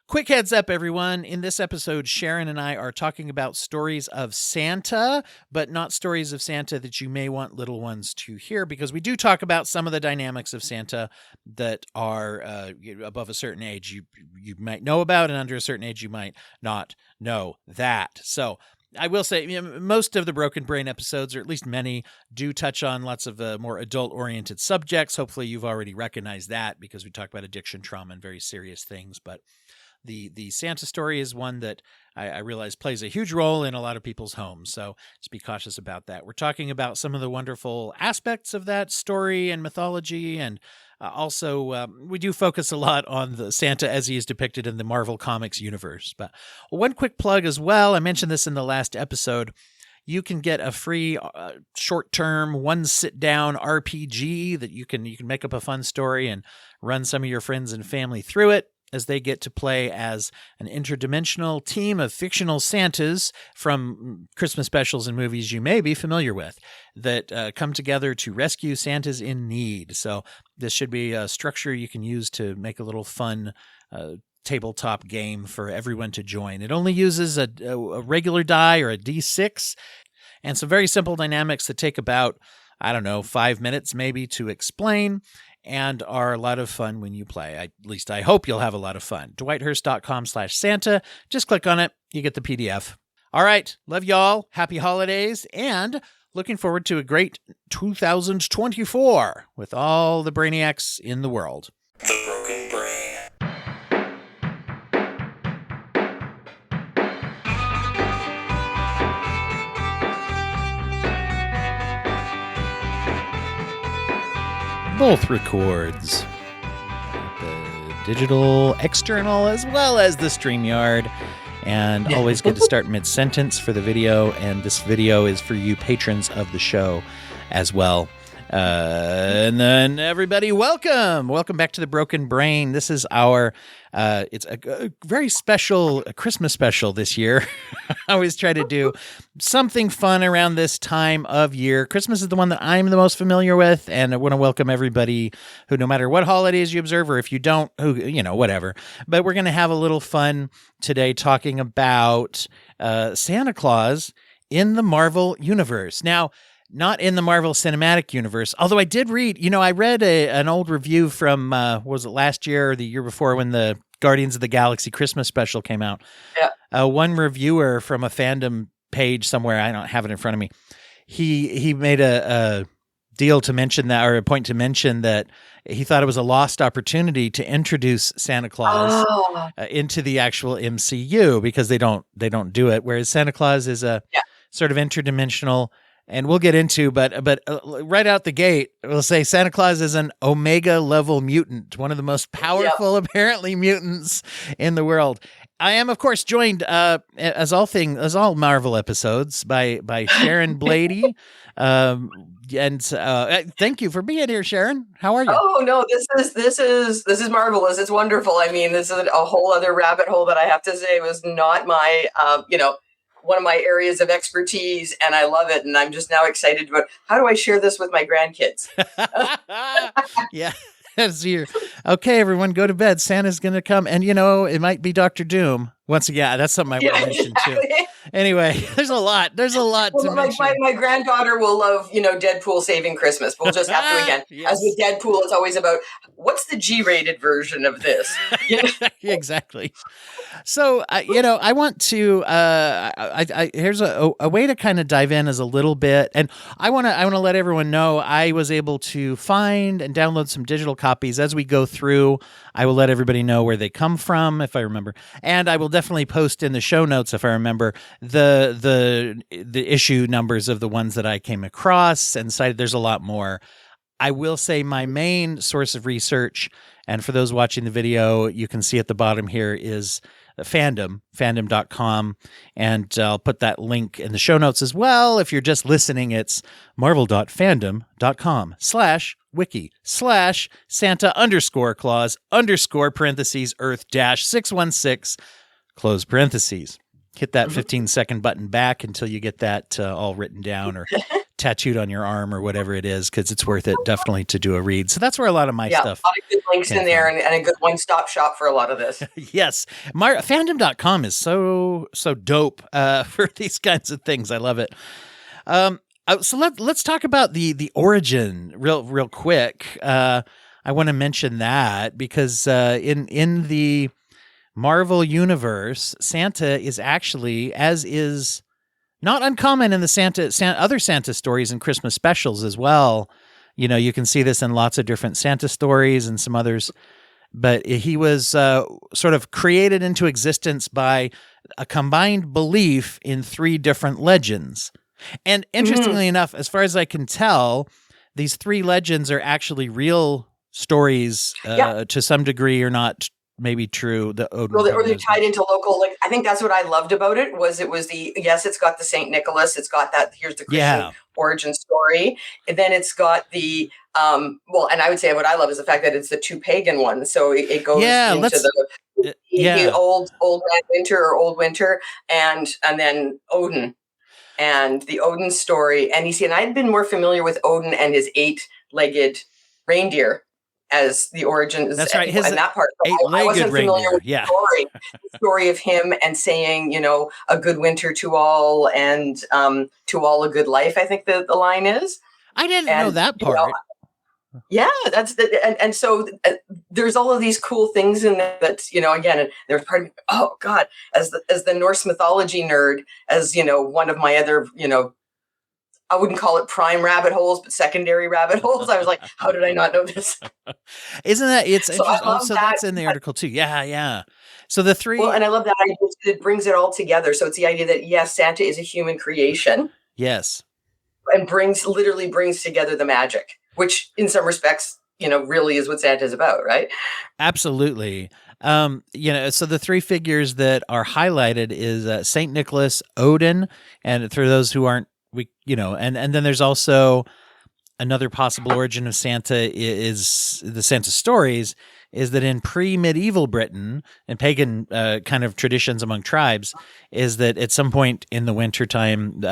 Quick heads up, everyone. In this episode, Sharon and I are talking about stories of Santa, but not stories of Santa that you may want little ones to hear, because we do talk about some of the dynamics of Santa that are above a certain age you might know about, and under a certain age you might not know that. So I will say, most of the Broken Brain episodes, or at least many, do touch on lots of more adult-oriented subjects. Hopefully you've already recognized that, because we talk about addiction, trauma, and very serious things. But the Santa story is one that I realize plays a huge role in a lot of people's homes. So just be cautious about that. We're talking about some of the wonderful aspects of that story and mythology, and also, we do focus a lot on the Santa as he is depicted in the Marvel Comics universe. But one quick plug as well, I mentioned this in the last episode, you can get a free short-term, one sit-down RPG that you can make up a fun story and run some of your friends and family through it, as they get to play as an interdimensional team of fictional Santas from Christmas specials and movies you may be familiar with that come together to rescue Santas in need. So this should be a structure you can use to make a little fun tabletop game for everyone to join. It only uses a regular die, or a D6, and some very simple dynamics that take about, 5 minutes maybe to explain, and are a lot of fun when you play. At least I hope you'll have a lot of fun. DwightHurst.com/Santa. Just click on it. You get the PDF. All right. Love y'all. Happy holidays. And looking forward to a great 2024 with all the brainiacs in the world. The Broken Brain. Both records, the digital external as well as the StreamYard, and always good to start mid-sentence for the video, and this video is for you patrons of the show as well. And then everybody, welcome back to the Broken Brain. This is our it's a very special Christmas special this year. I always try to do something fun around this time of year. Christmas is the one that I'm the most familiar with, and I want to welcome everybody who, no matter what holidays you observe, or if you don't, who, whatever. But we're going to have a little fun today talking about Santa Claus in the Marvel Universe. Now, not in the Marvel Cinematic Universe, although I did read, I read an old review from, was it last year or the year before, when the Guardians of the Galaxy Christmas special came out? Yeah. One reviewer from a fandom page somewhere, I don't have it in front of me, he made a deal to mention that, or a point to mention that he thought it was a lost opportunity to introduce Santa Claus into the actual MCU, because they don't do it, whereas Santa Claus is a sort of interdimensional. And we'll get into, but right out the gate, we'll say Santa Claus is an Omega level mutant, one of the most powerful, apparently, mutants in the world. I am, of course, joined, as all Marvel episodes, by Sharon Blady. And thank you for being here, Sharon. How are you? Oh no, this is marvelous. It's wonderful. I mean, this is a whole other rabbit hole that I have to say was not my, one of my areas of expertise, and I love it. And I'm just now excited about how do I share this with my grandkids? Yeah. Okay, everyone, go to bed. Santa's going to come. And, it might be Dr. Doom. Once again, that's something I want to mention, too. Anyway, there's a lot to mention. My granddaughter will love, Deadpool saving Christmas. We'll just have to, again, as with Deadpool, it's always about, what's the G-rated version of this? Exactly. So, I want to, here's a way to kind of dive in as a little bit. And I want to let everyone know I was able to find and download some digital copies as we go through. I will let everybody know where they come from, if I remember. And I will definitely post in the show notes, if I remember, the issue numbers of the ones that I came across and cited. There's a lot more. I will say my main source of research, and for those watching the video, you can see at the bottom here, is fandom.com, and I'll put that link in the show notes as well. If you're just listening, it's marvel.fandom.com/wiki/Santa_Claus_Earth-616 close parentheses. Hit that 15-second button back until you get that all written down or tattooed on your arm or whatever it is, because it's worth it definitely to do a read. So that's where a lot of my Yeah, stuff. a lot of good links in there, and a good one-stop shop for a lot of this. Yes. Fandom.com is so dope for these kinds of things. I love it. So let's talk about the origin real quick. I want to mention that because in the Marvel universe, Santa is actually, as is not uncommon in the other Santa stories and Christmas specials as well. You know, you can see this in lots of different Santa stories and some others. But he was sort of created into existence by a combined belief in 3 different legends. And interestingly enough, as far as I can tell, these 3 legends are actually real stories to some degree, or not maybe true. Or they're tied into local. Like, I think that's what I loved about it was it's got the Saint Nicholas, it's got that here's the Christian origin story, and then it's got the and I would say what I love is the fact that it's the 2 pagan ones. So it goes into the old man winter or old winter, and then Odin. And the Odin story, and I had been more familiar with Odin and his 8-legged reindeer as the origins. That's right. And that part. I wasn't familiar with the story of him and saying, a good winter to all, and to all a good life. I think the line is. I didn't know that part. Yeah, that's and so there's all of these cool things in there that again, there's part of me, oh God, as the Norse mythology nerd, as one of my other I wouldn't call it prime rabbit holes, but secondary rabbit holes. I was like, how did I not know this? Isn't that it's so interesting? That's in the article too. Yeah. So the 3. Well, and I love that idea. It brings it all together. So it's the idea that yes, Santa is a human creation. Yes, and literally brings together the magic, which in some respects, really is what Santa is about, right? Absolutely. So the 3 figures that are highlighted is Saint Nicholas, Odin, and for those who aren't, and then there's also another possible origin of Santa is the Santa stories is that in pre-medieval Britain and pagan kind of traditions among tribes is that at some point in the wintertime,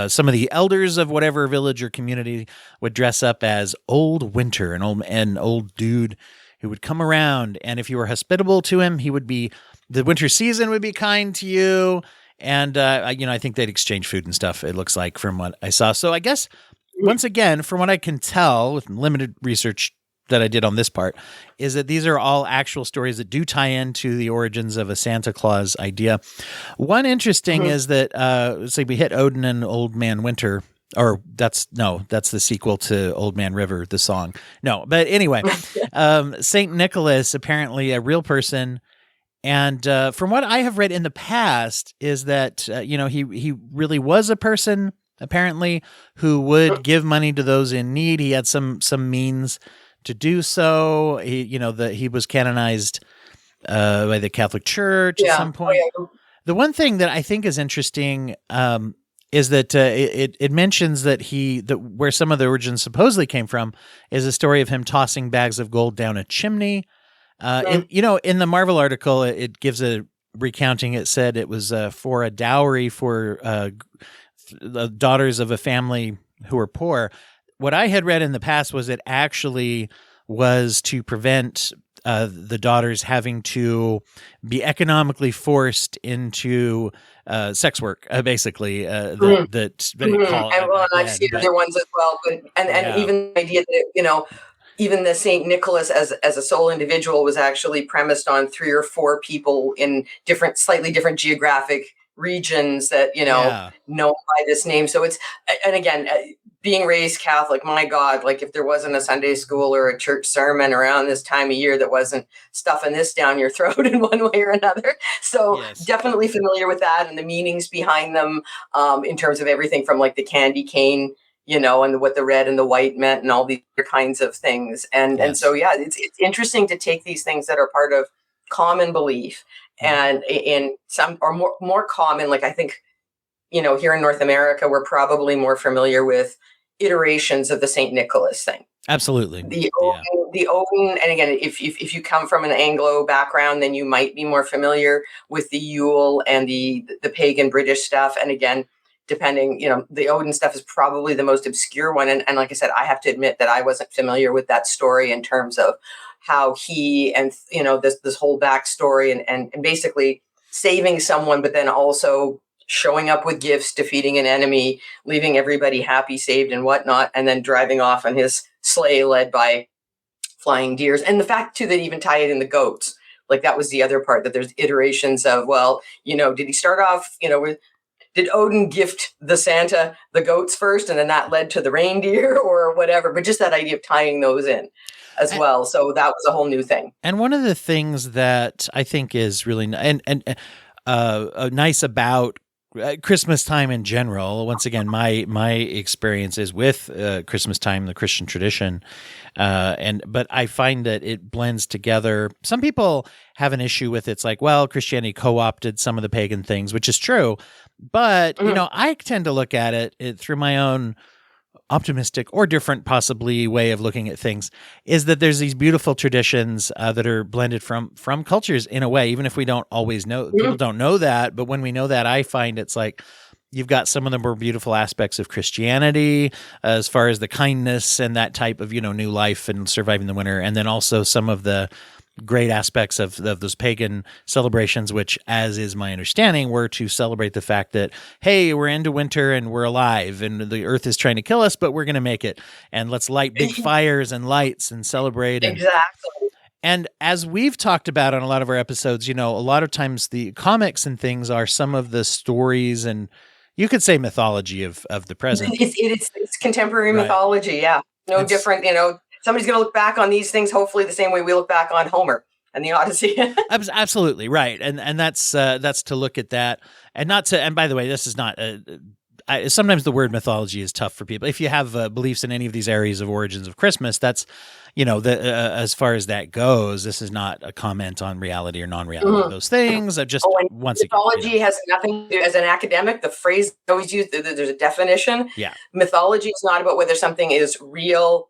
some of the elders of whatever village or community would dress up as Old Winter, an old dude who would come around. And if you were hospitable to him, the winter season would be kind to you. And, I think they'd exchange food and stuff, it looks like, from what I saw. So I guess, once again, from what I can tell with limited research that I did on this part, is that these are all actual stories that do tie into the origins of a Santa Claus idea. One interesting is that, we hit Odin and Old Man Winter, or that's the sequel to Old Man River, the song. No, but anyway, Saint Nicholas, apparently a real person. And from what I have read in the past is that, he really was a person, apparently, who would give money to those in need. He had some means to do so. He was canonized by the Catholic Church at some point. Oh, yeah. The one thing that I think is interesting is that it mentions that where some of the origins supposedly came from is a story of him tossing bags of gold down a chimney. In the Marvel article, it gives a recounting. It said it was for a dowry for the daughters of a family who were poor. What I had read in the past was it actually was to prevent the daughters having to be economically forced into sex work, basically. I've seen other ones as well, and even the idea that even the Saint Nicholas as a sole individual was actually premised on 3 or 4 people in slightly different geographic regions that know by this name. So it's, and again, being raised Catholic, my God, like if there wasn't a Sunday school or a church sermon around this time of year that wasn't stuffing this down your throat in one way or another. So definitely familiar with that and the meanings behind them, in terms of everything from like the candy cane, and what the red and the white meant and all these other kinds of things. And so, it's interesting to take these things that are part of common belief and in some or more common, like I think, here in North America, we're probably more familiar with iterations of the Saint Nicholas thing. Absolutely. The Odin, and again, if you come from an Anglo background, then you might be more familiar with the Yule and the pagan British stuff. And again, depending, the Odin stuff is probably the most obscure one. And like I said, I have to admit that I wasn't familiar with that story in terms of how he and, this whole backstory and basically saving someone, but then also showing up with gifts, defeating an enemy, leaving everybody happy, saved, and whatnot, and then driving off on his sleigh led by flying deers. And the fact, too, that even tie it in the goats. Like, that was the other part, that there's iterations of, well, did he start off, did Odin gift the Santa the goats first, and then that led to the reindeer or whatever? But just that idea of tying those in as well. So that was a whole new thing. And one of the things that I think is really nice about Christmas time in general, once again, my experience is with Christmas time, the Christian tradition, but I find that it blends together. Some people have an issue with it's like, well, Christianity co-opted some of the pagan things, which is true, but I tend to look at it through my own optimistic or different possibly way of looking at things, is that there's these beautiful traditions that are blended from cultures in a way, even if we don't always know, people don't know that, but when we know that, I find it's like you've got some of the more beautiful aspects of Christianity as far as the kindness and that type of, new life and surviving the winter, and then also some of the great aspects of those pagan celebrations, which, as is my understanding, were to celebrate the fact that, hey, we're into winter and we're alive and the earth is trying to kill us, but we're going to make it. And let's light big fires and lights and celebrate. Exactly. And as we've talked about on a lot of our episodes, a lot of times the comics and things are some of the stories and you could say mythology of the present. It's contemporary mythology. Yeah. Different, somebody's going to look back on these things, hopefully the same way we look back on Homer and the Odyssey. Absolutely right, and that's to look at that, and not to. And by the way, this is not. Sometimes the word mythology is tough for people. If you have beliefs in any of these areas of origins of Christmas, that's as far as that goes. This is not a comment on reality or non-reality of those things. I've just once mythology again, has nothing to do, as an academic, the phrase always used. There's a definition. Yeah, mythology is not about whether something is real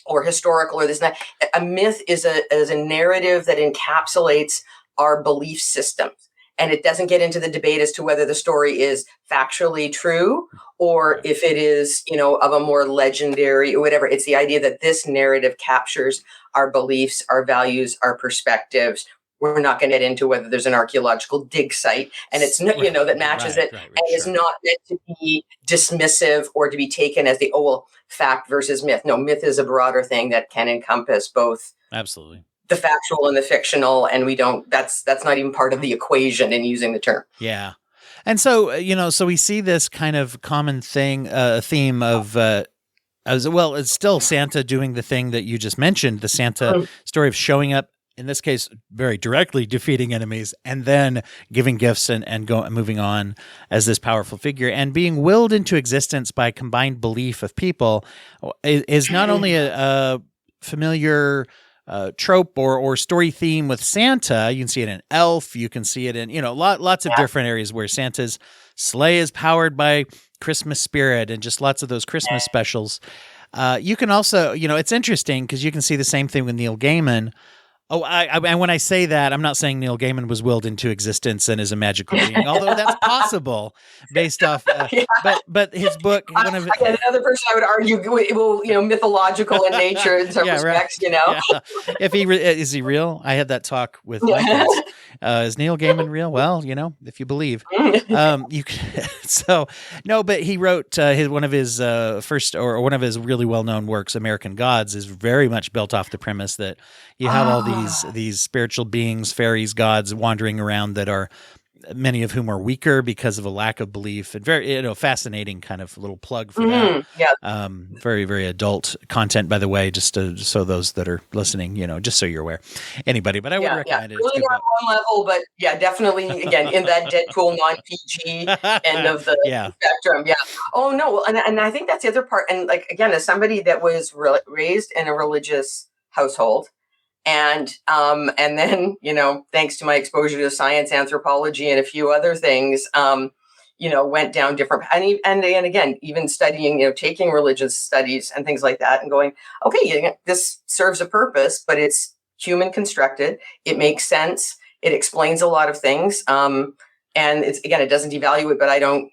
or historical or this and that. A myth is a narrative that encapsulates our belief systems. And it doesn't get into the debate as to whether the story is factually true or if it is, of a more legendary or whatever. It's the idea that this narrative captures our beliefs, our values, our perspectives. We're not going to get into whether there's an archaeological dig site and it's not, that matches it and is not meant to be dismissive or to be taken as fact versus myth. No, myth is a broader thing that can encompass both. Absolutely. The factual and the fictional, and that's not even part of the equation in using the term. Yeah. And so, so we see this kind of common theme of, as well, it's still Santa doing the thing that you just mentioned, the Santa story of showing up, in this case, very directly defeating enemies and then giving gifts and moving on as this powerful figure and being willed into existence by combined belief of people is not only a familiar trope or story theme with Santa. You can see it in Elf. You can see it in, lots of different areas where Santa's sleigh is powered by Christmas spirit and just lots of those Christmas specials. You can also, it's interesting because you can see the same thing with Neil Gaiman. Oh, and when I say that, I'm not saying Neil Gaiman was willed into existence and is a magical being, although that's possible based off. But his book, another person I would argue will, mythological in nature in some respects, Yeah. If is he real? I had that talk with my kids. Is Neil Gaiman real? Well, if you believe, you can. So no, but he wrote one of his first or one of his really well-known works, American Gods, is very much built off the premise that you have all these spiritual beings, fairies, gods wandering around that are many of whom are weaker because of a lack of belief, and very fascinating kind of little plug for that. Yeah. Very, very adult content, by the way, just so those that are listening, just so you're aware. Anybody, but I would recommend it. Really not on one level, but definitely again in that Deadpool non-PG end of the spectrum. Yeah. Oh no, and I think that's the other part. And like again, as somebody that was raised in a religious household. And then, thanks to my exposure to science, anthropology, and a few other things, went down different, and again, even studying, taking religious studies and things like that and going, okay, this serves a purpose, but it's human constructed. It makes sense. It explains a lot of things. And it's, again, it doesn't devalue it, but I don't,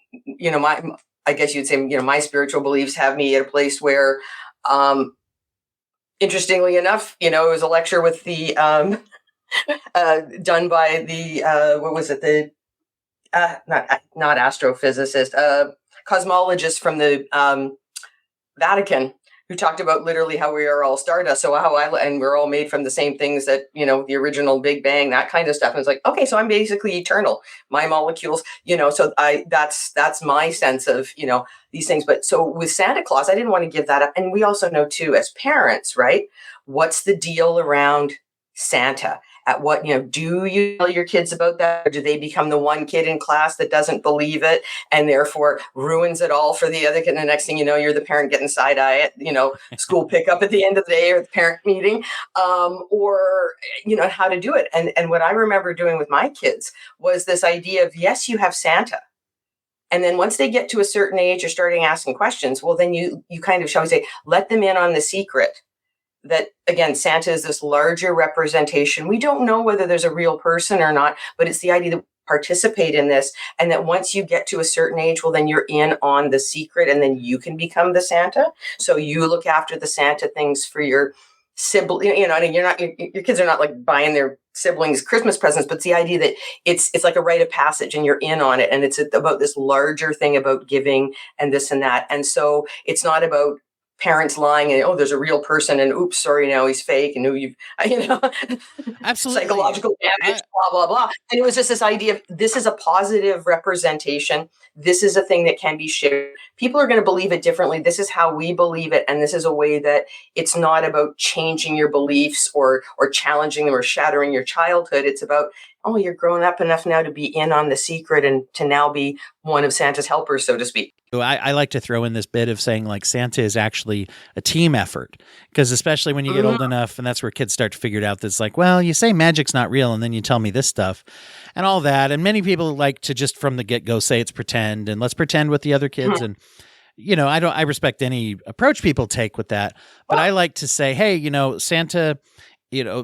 I guess you'd say, my spiritual beliefs have me at a place where, interestingly enough, it was a lecture with the, done by the, what was it? The, not astrophysicist, cosmologist from the, Vatican, who talked about literally how we are all stardust. So and we're all made from the same things that, the original Big Bang, that kind of stuff. And it's like, okay, so I'm basically eternal. My molecules, so that's my sense of, these things. But so with Santa Claus, I didn't want to give that up. And we also know too, as parents, right? What's the deal around Santa? At what, do you tell your kids about that? Or do they become the one kid in class that doesn't believe it and therefore ruins it all for the other kid? And the next thing you know, you're the parent getting side eye at, school pickup at the end of the day or the parent meeting, or, how to do it. And what I remember doing with my kids was this idea of, yes, you have Santa. And then once they get to a certain age, you're starting asking questions. Well, then you kind of, shall we say, let them in on the secret. That, again, Santa is this larger representation. We don't know whether there's a real person or not, but it's the idea that we participate in this, and that once you get to a certain age, well, then you're in on the secret, and then you can become the Santa. So you look after the Santa things for your sibling, and your kids are not like buying their siblings Christmas presents, but it's the idea that it's like a rite of passage, and you're in on it, and it's about this larger thing about giving and this and that. And so it's not about parents lying and, there's a real person and oops, sorry, now he's fake and Absolutely. Psychological damage, blah, blah, blah. And it was just this idea of, this is a positive representation. This is a thing that can be shared. People are going to believe it differently. This is how we believe it. And this is a way that it's not about changing your beliefs or challenging them or shattering your childhood. It's about, you're grown up enough now to be in on the secret and to now be one of Santa's helpers, so to speak. I like to throw in this bit of saying, like, Santa is actually a team effort, because especially when you get old enough, and that's where kids start to figure it out, that's like, well, you say magic's not real, and then you tell me this stuff and all that. And many people like to just from the get-go say it's pretend, and let's pretend with the other kids. And, I respect any approach people take with that, but I like to say, hey, Santa,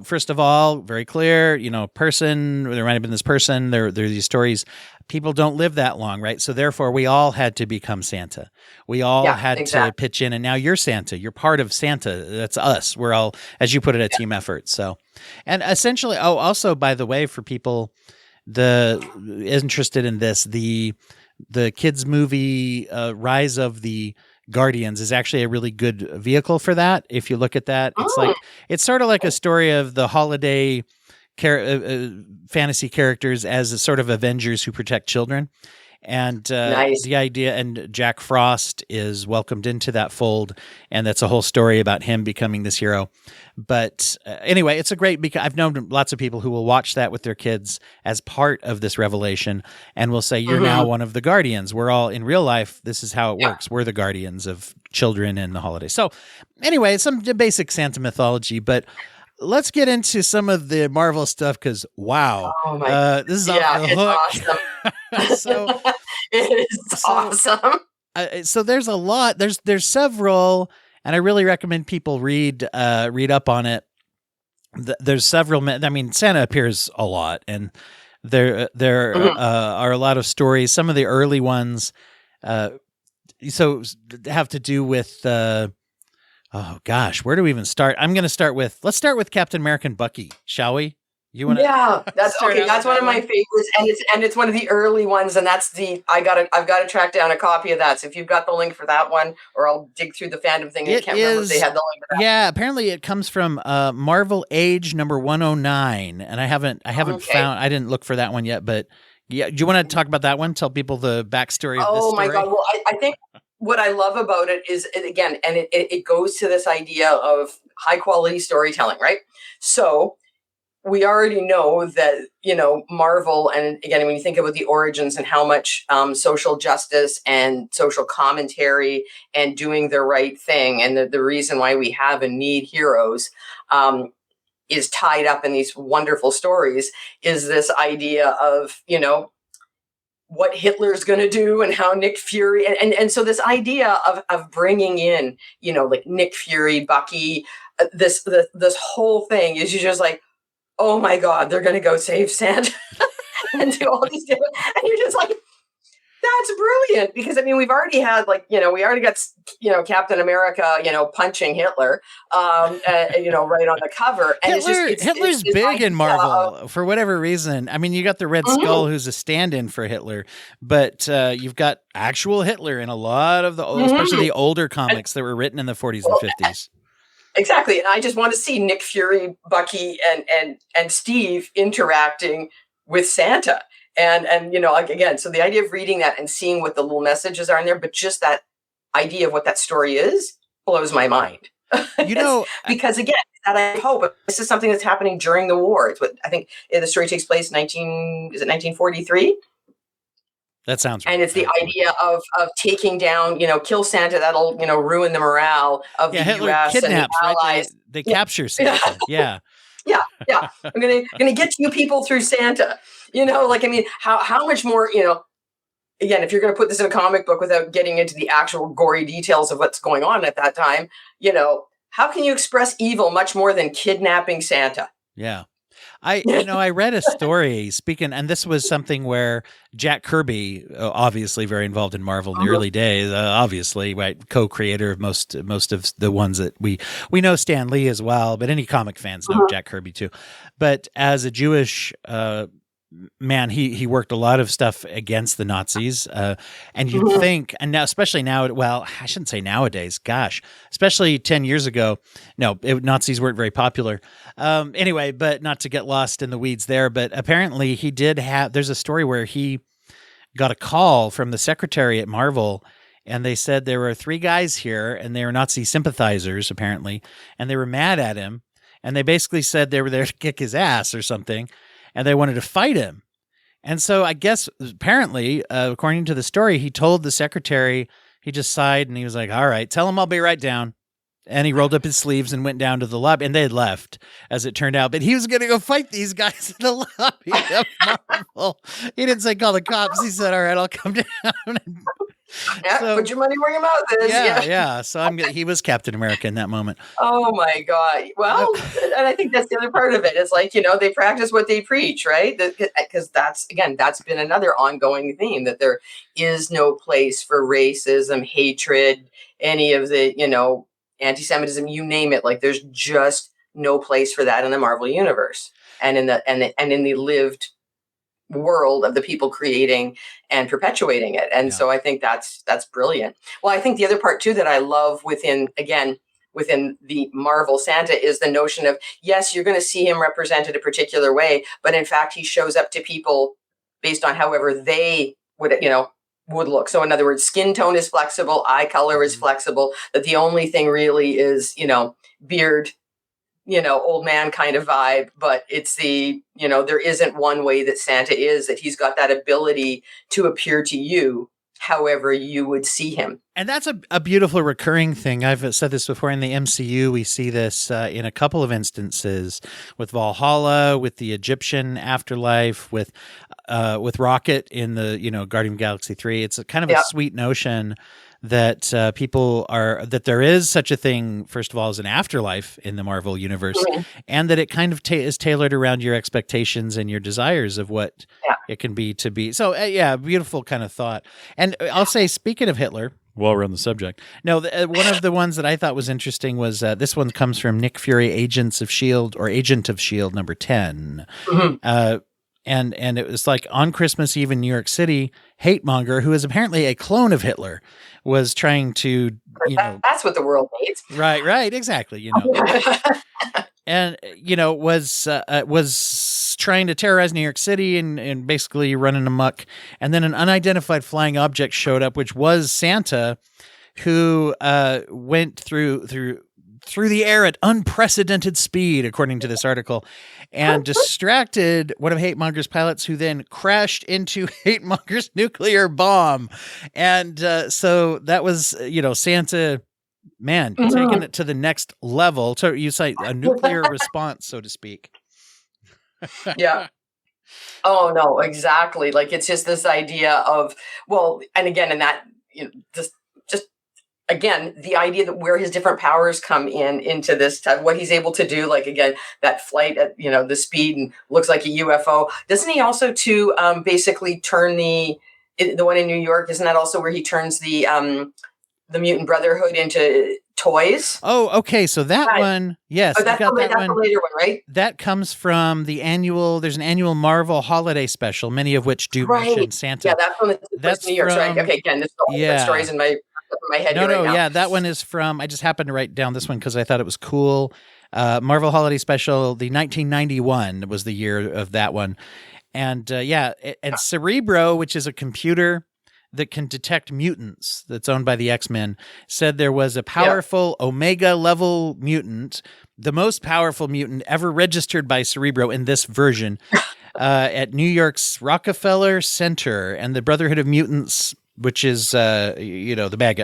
first of all, very clear, person, there might have been this person, there are these stories. People don't live that long, right? So therefore, we all had to become Santa. We all had to pitch in, and now you're Santa. You're part of Santa. That's us. We're all, as you put it, a team effort. So, and essentially, also, by the way, for people interested in this, the kids movie Rise of the Guardians is actually a really good vehicle for that. If you look at that, it's sort of like a story of the holiday fantasy characters as a sort of Avengers who protect children. And the idea, and Jack Frost is welcomed into that fold, and that's a whole story about him becoming this hero. But anyway, it's a great, because I've known lots of people who will watch that with their kids as part of this revelation and will say, you're now one of the guardians. We're all, in real life, this is how it works. We're the guardians of children in the holidays. So anyway, some basic Santa mythology, but let's get into some of the Marvel stuff, because wow, this is off the hook. Awesome. So it is awesome. So there's a lot. There's several, and I really recommend people read up on it. There's several. I mean, Santa appears a lot, and there are a lot of stories. Some of the early ones, so have to do with. Oh gosh, where do we even start? Let's start with Captain America and Bucky, shall we? You want to? Yeah, that's okay. That's one of my favorites, and it's one of the early ones, and that's I've got to track down a copy of that. So if you've got the link for that one, or I'll dig through the fandom thing. I can't remember if they had the link for that. Yeah, apparently it comes from Marvel Age number 109, and I haven't found. I didn't look for that one yet, but yeah, do you want to talk about that one? Tell people the backstory of this story. Oh my God! Well, I think. What I love about it is, again, and it goes to this idea of high quality storytelling, right? So we already know that, Marvel, and again, when you think about the origins and how much social justice and social commentary and doing the right thing, and the reason why we have and need heroes is tied up in these wonderful stories, is this idea of, what Hitler's going to do and how Nick Fury, and so this idea of bringing in, like Nick Fury, Bucky, this whole thing is, you just like, oh my God, they're going to go save Santa. and do all these different, and you're just like, that's brilliant, because I mean, we've already had, like, we already got, Captain America, punching Hitler, right on the cover. And Hitler's it's big in Marvel of, for whatever reason. I mean, you got the Red Mhm. Skull, who's a stand-in for Hitler, but you've got actual Hitler in a lot of the, especially the older comics that were written in the 40s and 50s. Exactly, and I just want to see Nick Fury, Bucky, and Steve interacting with Santa. And again, so the idea of reading that and seeing what the little messages are in there, but just that idea of what that story is blows my mind. Because again, that I hope this is something that's happening during the war. It's what I think the story takes place 1943? That sounds right. And it's the idea of taking down, kill Santa, that'll, ruin the morale of the Hitler US kidnaps, and the Allies. Right? They capture Santa. Yeah. Yeah. I'm gonna get to you people through Santa. I mean, how much more, again, if you're gonna put this in a comic book without getting into the actual gory details of what's going on at that time, how can you express evil much more than kidnapping Santa? Yeah. I read a story and this was something where Jack Kirby, obviously very involved in Marvel in the early days, obviously, right, co-creator of most of the ones that we know, Stan Lee as well, but any comic fans know Jack Kirby too. But as a Jewish man, he worked a lot of stuff against the Nazis, and you'd think, and now, especially now, well, I shouldn't say nowadays, gosh, especially 10 years ago, Nazis weren't very popular. Anyway, but not to get lost in the weeds there, but apparently he did there's a story where he got a call from the secretary at Marvel, and they said there were 3 guys here, and they were Nazi sympathizers, apparently, and they were mad at him, and they basically said they were there to kick his ass or something, and they wanted to fight him. And so I guess, apparently, according to the story, he told the secretary, he just sighed, and he was like, all right, tell him I'll be right down. And he rolled up his sleeves and went down to the lobby, and they had left, as it turned out. But he was going to go fight these guys in the lobby of Marvel. He didn't say call the cops. He said, all right, I'll come down. Put your money where your mouth is. Yeah. So he was Captain America in that moment. Oh my God. Well, and I think that's the other part of it. It's like, they practice what they preach, right? Because that's been another ongoing theme, that there is no place for racism, hatred, any of the, anti-Semitism, you name it. Like, there's just no place for that in the Marvel universe and in the lived world of the people creating and perpetuating it. And so I think that's brilliant. Well, I think the other part too that I love within the Marvel Santa is the notion of, yes, you're going to see him represented a particular way, but in fact, he shows up to people based on however they would look. So in other words, skin tone is flexible, eye color is flexible, that the only thing really is, beard, old man kind of vibe, but it's there isn't one way that Santa is, that he's got that ability to appear to you however you would see him. And that's a beautiful recurring thing. I've said this before in the MCU. We see this in a couple of instances with Valhalla, with the Egyptian afterlife, with Rocket in the, Guardian of the Galaxy 3. It's a kind of a sweet notion that that there is such a thing, first of all, as an afterlife in the Marvel universe, and that it kind of is tailored around your expectations and your desires of what it can be to be. So, beautiful kind of thought. And I'll say, speaking of Hitler, while we're on the subject, one of the ones that I thought was interesting was this one comes from Nick Fury, Agent of S.H.I.E.L.D. number 10. And it was like on Christmas Eve in New York City, Hatemonger, who is apparently a clone of Hitler, was trying to, that's what the world needs. Right, exactly. And, was trying to terrorize New York City and basically running amok. And then an unidentified flying object showed up, which was Santa, who went through the air at unprecedented speed, according to this article, and distracted one of Hatemonger's pilots, who then crashed into Hatemonger's nuclear bomb. And so that was, Santa, man, taking it to the next level. So you cite a nuclear response, so to speak. Yeah. Oh, no, exactly. Like, it's just this idea of, well, and again, and that, just again, the idea that where his different powers come into this, what he's able to do, like again, that flight at the speed and looks like a UFO. Doesn't he also to basically turn the one in New York? Isn't that also where he turns the Mutant Brotherhood into toys? Oh, okay. So that one, yes, Oh, that's got the that one. later one, right? That comes from there's an annual Marvel holiday special, many of which do mention Santa. Yeah, that's from the New York. Right. Okay, again, this is all stories in my head no, right now. Yeah, that one is from, I just happened to write down this one because I thought it was cool. Marvel Holiday Special, the 1991 was the year of that one. And and Cerebro, which is a computer that can detect mutants that's owned by the X-Men, said there was a powerful Omega level mutant, the most powerful mutant ever registered by Cerebro in this version at New York's Rockefeller Center, and the Brotherhood of Mutants, which is, the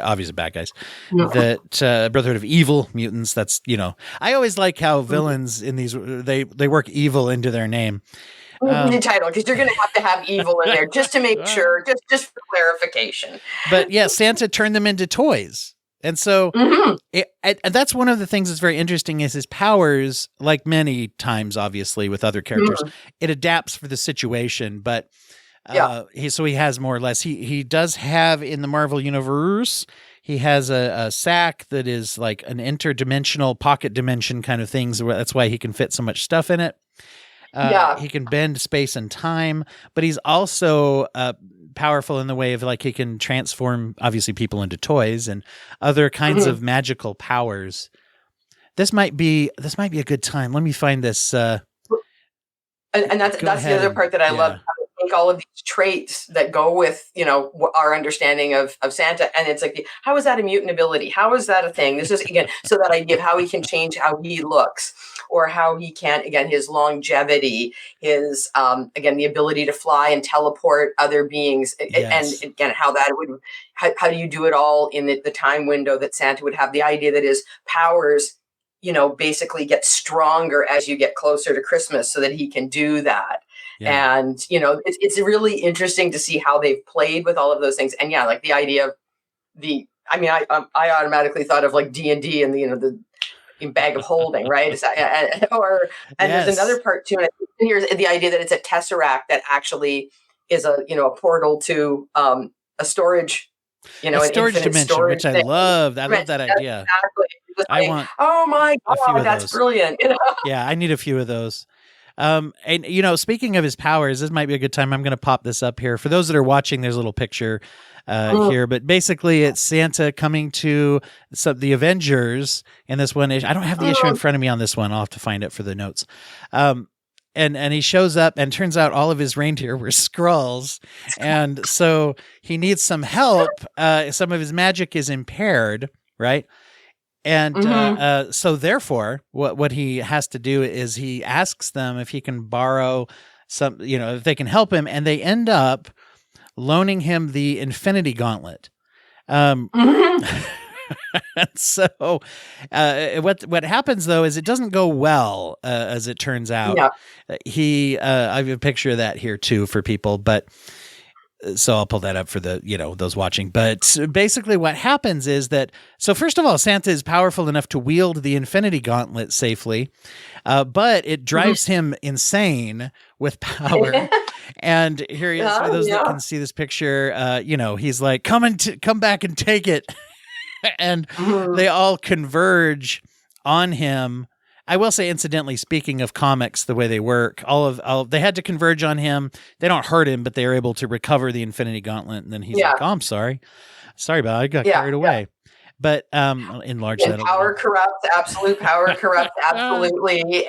obviously bad guys, that Brotherhood of Evil Mutants. That's, I always like how villains in these, they work evil into their name. The title, because you're going to have evil in there just to make sure, just for clarification. But yeah, Santa turned them into toys. And so and that's one of the things that's very interesting is his powers, like many times, obviously, with other characters, it adapts for the situation. But he has more or less, he does have in the Marvel Universe, he has a sack that is like an interdimensional pocket dimension kind of things. That's why he can fit so much stuff in it. He can bend space and time, but he's also powerful in the way of like he can transform obviously people into toys and other kinds of magical powers. This might be a good time. Let me find this. And that's the other part that I love. I think all of these traits that go with our understanding of Santa, and it's like, how is that a mutant ability? How is that a thing? This is again, so that idea of how he can change how he looks, or how he can, again, his longevity, his again, the ability to fly and teleport other beings, and again, how that would, how do you do it all in the time window that Santa would have? The idea that his powers basically get stronger as you get closer to Christmas, so that he can do that. Yeah. And, it's really interesting to see how they've played with all of those things. And like the idea of I automatically thought of like D&D and the bag of holding, right? There's another part too. And here's the idea that it's a tesseract that actually is a portal to a storage, a storage dimension, storage which I love. I love that idea. Exactly. I want. Oh my God, that's brilliant! Yeah, I need a few of those. And speaking of his powers, this might be a good time. I'm going to pop this up here for those that are watching. There's a little picture here, but basically it's Santa coming to the Avengers in this one issue. I don't have the issue in front of me on this one. I'll have to find it for the notes. And he shows up, and turns out all of his reindeer were Skrulls, and so he needs some help. Some of his magic is impaired, right? And so therefore, what he has to do is he asks them if he can borrow some, if they can help him, and they end up loaning him the Infinity Gauntlet. So what happens though is it doesn't go well, as it turns out. I have a picture of that here too for people, but so I'll pull that up for the, those watching. But basically what happens is that, so first of all, Santa is powerful enough to wield the Infinity Gauntlet safely, but it drives him insane with power. And here he is, for those that can see this picture, he's like, come back and take it. And they all converge on him. I will say, incidentally, speaking of comics, the way they work, they had to converge on him. They don't hurt him, but they are able to recover the Infinity Gauntlet. And then he's like, "Oh, I'm sorry about it. I got carried away." But enlarge that. Power corrupts, absolute power corrupts, absolutely,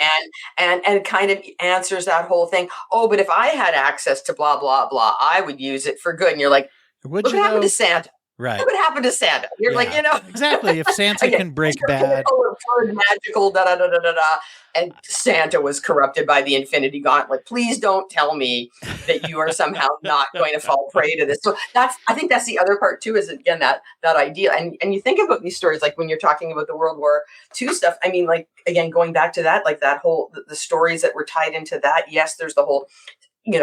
and kind of answers that whole thing. Oh, but if I had access to blah blah blah, I would use it for good. And you're like, what happened to Santa? Right. What would happen to Santa? You're like, exactly. If Santa can break bad, magical, and Santa was corrupted by the Infinity Gauntlet. Please don't tell me that you are somehow not going to fall prey to this. So I think that's the other part too. Is again that idea, and you think about these stories like when you're talking about the World War II stuff. I mean, like again, going back to that, like that whole the stories that were tied into that. Yes, there's the whole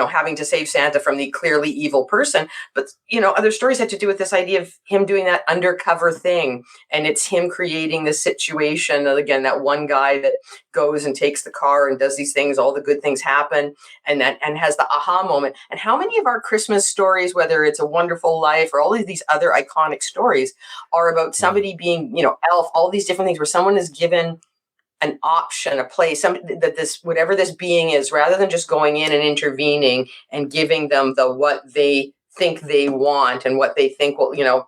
having to save Santa from the clearly evil person. But, other stories had to do with this idea of him doing that undercover thing. And it's him creating this situation. Again, that one guy that goes and takes the car and does these things, all the good things happen, and has the aha moment. And how many of our Christmas stories, whether it's A Wonderful Life or all of these other iconic stories, are about somebody being, elf, all these different things where someone is given an option, a place, that this, whatever this being is, rather than just going in and intervening and giving them what they think they want and what they think will,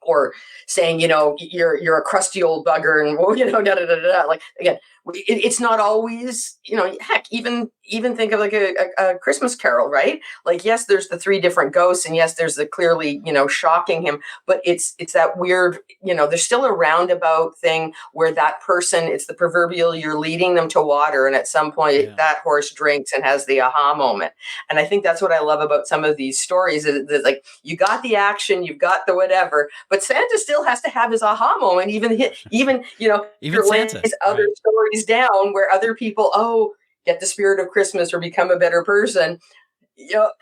or saying, you're a crusty old bugger and, da da da da. Like, again, it's not always, heck, even think of like a Christmas Carol, right? Like, yes, there's the three different ghosts, and yes, there's the clearly, shocking him, but it's that weird, there's still a roundabout thing where that person, it's the proverbial, you're leading them to water, and at some point that horse drinks and has the aha moment. And I think that's what I love about some of these stories is like, you got the action, you've got the whatever, but Santa still has to have his aha moment, even Santa, his other stories down where other people, get the spirit of Christmas or become a better person.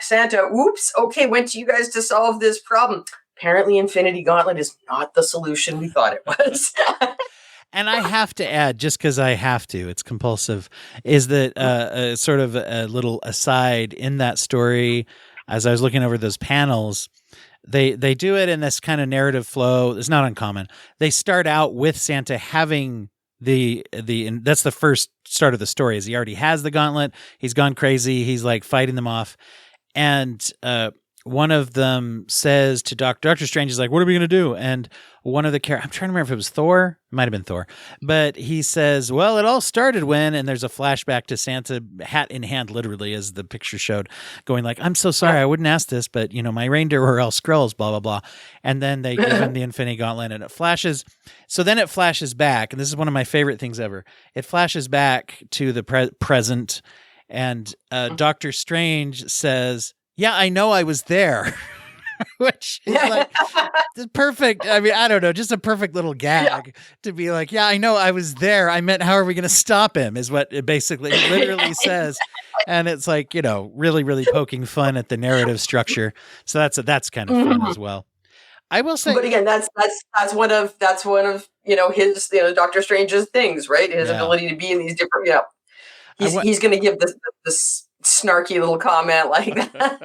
Santa, whoops, okay, went to you guys to solve this problem. Apparently Infinity Gauntlet is not the solution we thought it was. And I have to add, just because I have to, it's compulsive, is that sort of a little aside in that story, as I was looking over those panels, they do it in this kind of narrative flow. It's not uncommon. They start out with Santa having and that's the first start of the story, is he already has the gauntlet. He's gone crazy. He's like fighting them off. And one of them says to Doctor Strange, he's like, what are we going to do? And one of the characters, I'm trying to remember if it was Thor. It might have been Thor. But he says, well, it all started when, and there's a flashback to Santa, hat in hand, literally, as the picture showed, going like, I'm so sorry, I wouldn't ask this, but, my reindeer were all Skrulls, blah, blah, blah. And then they give him the Infinity Gauntlet, and it flashes. So then it flashes back, and this is one of my favorite things ever. It flashes back to the present, and Doctor Strange says, yeah, I know I was there. Which is like perfect. I mean, I don't know, just a perfect little gag to be like, yeah, I know I was there. I meant, how are we going to stop him is what it basically literally says. And it's like, really, really poking fun at the narrative structure. So that's kind of fun as well. I will say, but again, that's one of his, Doctor Strange's things, right? His ability to be in these different, he's going to give this snarky little comment like that.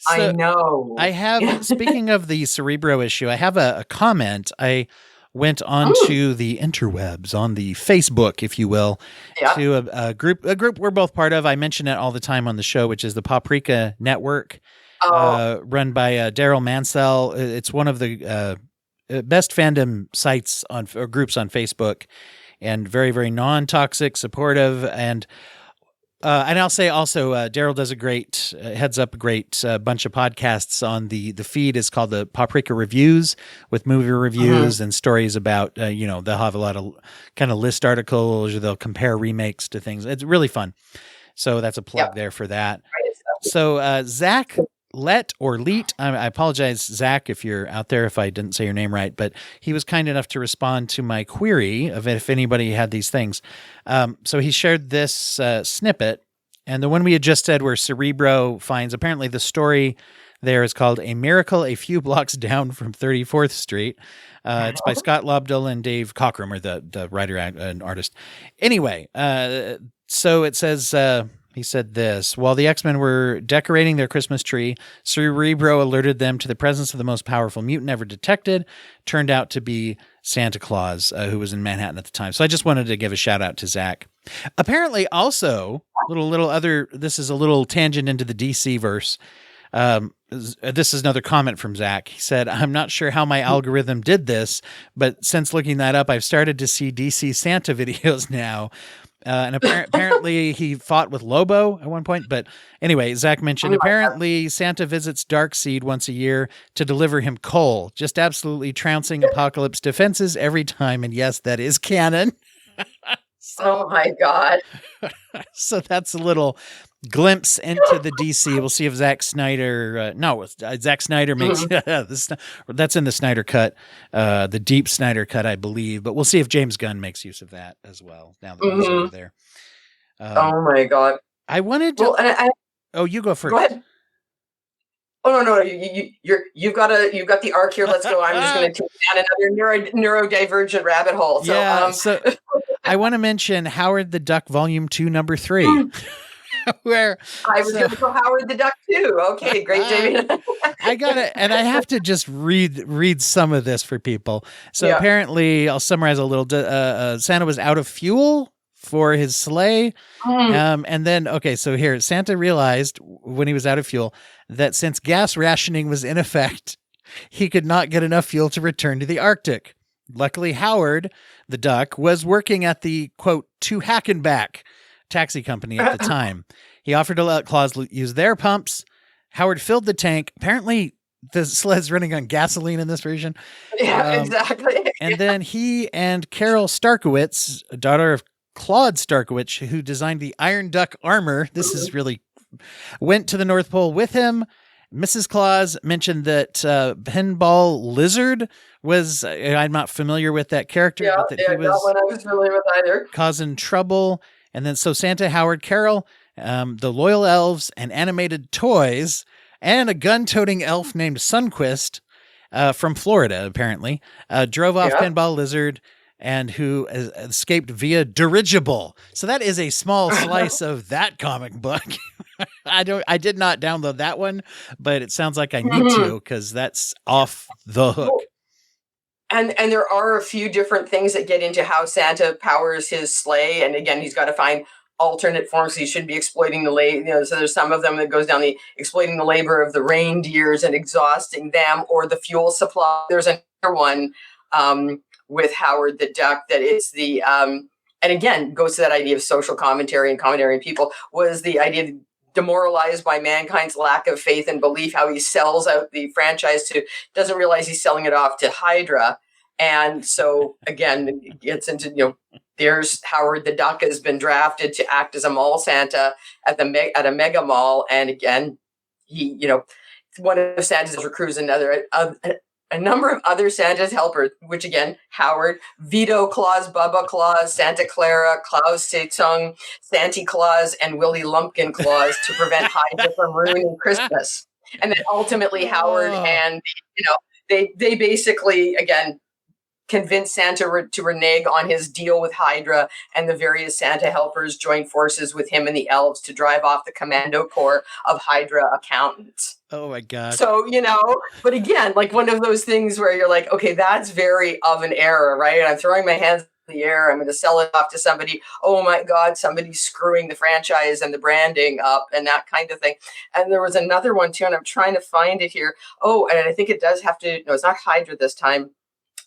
So I know. I have, speaking of the Cerebro issue, I have a comment. I went onto the interwebs, on the Facebook, if you will, to a group we're both part of. I mention it all the time on the show, which is the Paprika Network, run by Daryl Mansell. It's one of the best fandom sites or groups on Facebook, and very, very non-toxic, supportive, and I'll say also, Daryl does a great bunch of podcasts on the feed. Is called the Paprika Reviews, with movie reviews and stories about, they'll have a lot of kind of list articles, or they'll compare remakes to things. It's really fun. So that's a plug there for that. So Zach Let or Leet, I apologize, Zach, if you're out there, if I didn't say your name right, but he was kind enough to respond to my query of if anybody had these things. So he shared this snippet, and the one we had just said where Cerebro finds, apparently the story there is called A Miracle a Few Blocks Down from 34th Street. It's by Scott Lobdell and Dave Cockrum, or the writer and artist. Anyway, so it says... he said this: while the X-Men were decorating their Christmas tree, Cerebro alerted them to the presence of the most powerful mutant ever detected. Turned out to be Santa Claus, who was in Manhattan at the time. So I just wanted to give a shout out to Zach. Apparently, also, this is a little tangent into the DC verse. This is another comment from Zach. He said, I'm not sure how my algorithm did this, but since looking that up, I've started to see DC Santa videos now. And apparently he fought with Lobo at one point. But anyway, Zach mentioned apparently Santa visits Darkseid once a year to deliver him coal, just absolutely trouncing Apocalypse defenses every time. And yes, that is canon. Oh my God. So that's a little glimpse into the DC. We'll see if Zack Snyder, Zack Snyder makes, that's in the Snyder cut, the deep Snyder cut, I believe, but we'll see if James Gunn makes use of that as well, now that he's over there. Oh my God. I wanted to, Oh, you go Go first. ahead. Oh no, you've got the arc here. Let's go. I'm just going to take down another neurodivergent rabbit hole. So Yeah, so I want to mention Howard the Duck Volume 2, Number 3. Where I was going to go Howard the Duck too. Okay, great, Jamie. I got it, and I have to just read some of this for people. So Yeah. apparently, I'll summarize a little. Santa was out of fuel for his sleigh, and then so here Santa realized when he was out of fuel that since gas rationing was in effect, he could not get enough fuel to return to the Arctic. Luckily, Howard the Duck was working at the quote to Hackenback taxi company at the time. He offered to let Claus use their pumps. Howard filled the tank. Apparently, the sled's running on gasoline in this version. Yeah, exactly. And then he and Carol Starkowitz, daughter of Claude Starkowitz, who designed the Iron Duck armor, this is really, went to the North Pole with him. Mrs. Claus mentioned that Pinball Lizard was, I'm not familiar with that character, but that he was not one I was familiar with either. Causing trouble. And then so Santa, Howard, Carol, the loyal elves, and animated toys, and a gun-toting elf named Sunquist from Florida, apparently, drove off Pinball Lizard, and who escaped via dirigible. So that is a small slice of that comic book. I did not download that one, but it sounds like I need to, because that's off the hook. And there are a few different things that get into how Santa powers his sleigh. And again, he's got to find alternate forms. He shouldn't be exploiting the labor. So there's some of them that goes down the exploiting the labor of the reindeers and exhausting them, or the fuel supply. There's another one with Howard the Duck that is the and again goes to that idea of social commentary and commentary in people, was the idea of demoralized by mankind's lack of faith and belief, how he sells out the franchise doesn't realize he's selling it off to Hydra. And so again, it gets into, there's Howard the Duck has been drafted to act as a mall Santa at a mega mall. And again, he, one of Santa's recruits a number of other Santa's helpers, which again, Howard, Vito Claus, Bubba Claus, Santa Clara, Klaus Setung, Santa Claus, and Willie Lumpkin Claus to prevent Hydra from ruining Christmas. And then ultimately Howard and, they basically, again, convinced Santa to renege on his deal with Hydra, and the various Santa helpers joined forces with him and the elves to drive off the commando corps of Hydra accountants. Oh my God. So, but again, like one of those things where you're like, okay, that's very of an error, right? I'm throwing my hands in the air. I'm going to sell it off to somebody. Oh my God, somebody's screwing the franchise and the branding up and that kind of thing. And there was another one too, and I'm trying to find it here. Oh, and I think it does have to, no, it's not Hydra this time.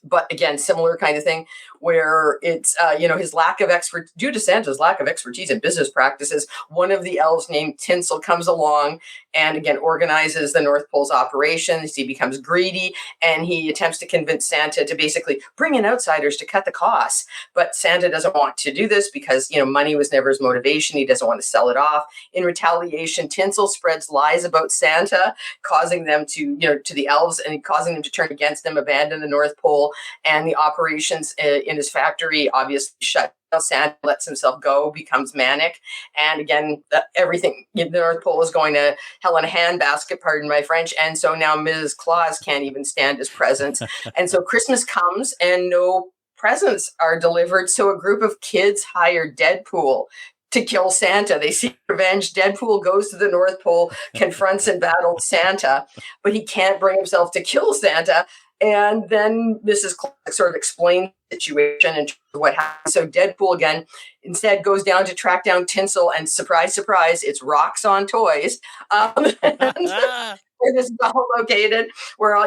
But again, similar kind of thing where it's, his lack of due to Santa's lack of expertise in business practices, one of the elves named Tinsel comes along and again organizes the North Pole's operations. He becomes greedy and he attempts to convince Santa to basically bring in outsiders to cut the costs. But Santa doesn't want to do this because, money was never his motivation. He doesn't want to sell it off. In retaliation, Tinsel spreads lies about Santa, causing them to the elves and causing them to turn against them, abandon the North Pole, and the operations in his factory obviously shut. Santa lets himself go, becomes manic, and again, everything, the North Pole is going to hell in a handbasket, pardon my French, and so now Mrs. Claus can't even stand his presence. And so Christmas comes and no presents are delivered, so a group of kids hire Deadpool to kill Santa. They seek revenge. Deadpool goes to the North Pole, confronts and battles Santa, but he can't bring himself to kill Santa. And then Mrs. Clark sort of explains the situation and what happened. So Deadpool, again, instead goes down to track down Tinsel, and surprise, surprise, it's Rocks on Toys. And where this is all located, where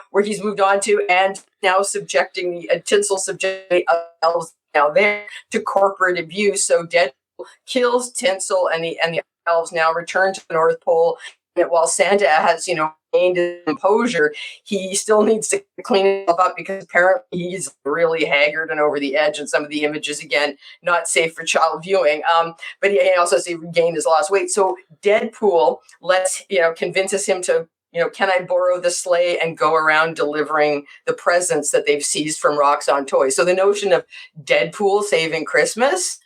where he's moved on to, and now subjecting the Tinsel subjecting elves now there to corporate abuse. So Deadpool kills Tinsel, and the elves now return to the North Pole. And while Santa has gained his composure, he still needs to clean himself up because apparently he's really haggard and over the edge, and some of the images, again, not safe for child viewing. But he also has regained his lost weight. So Deadpool convinces him to, can I borrow the sleigh and go around delivering the presents that they've seized from Rocks on Toys? So the notion of Deadpool saving Christmas,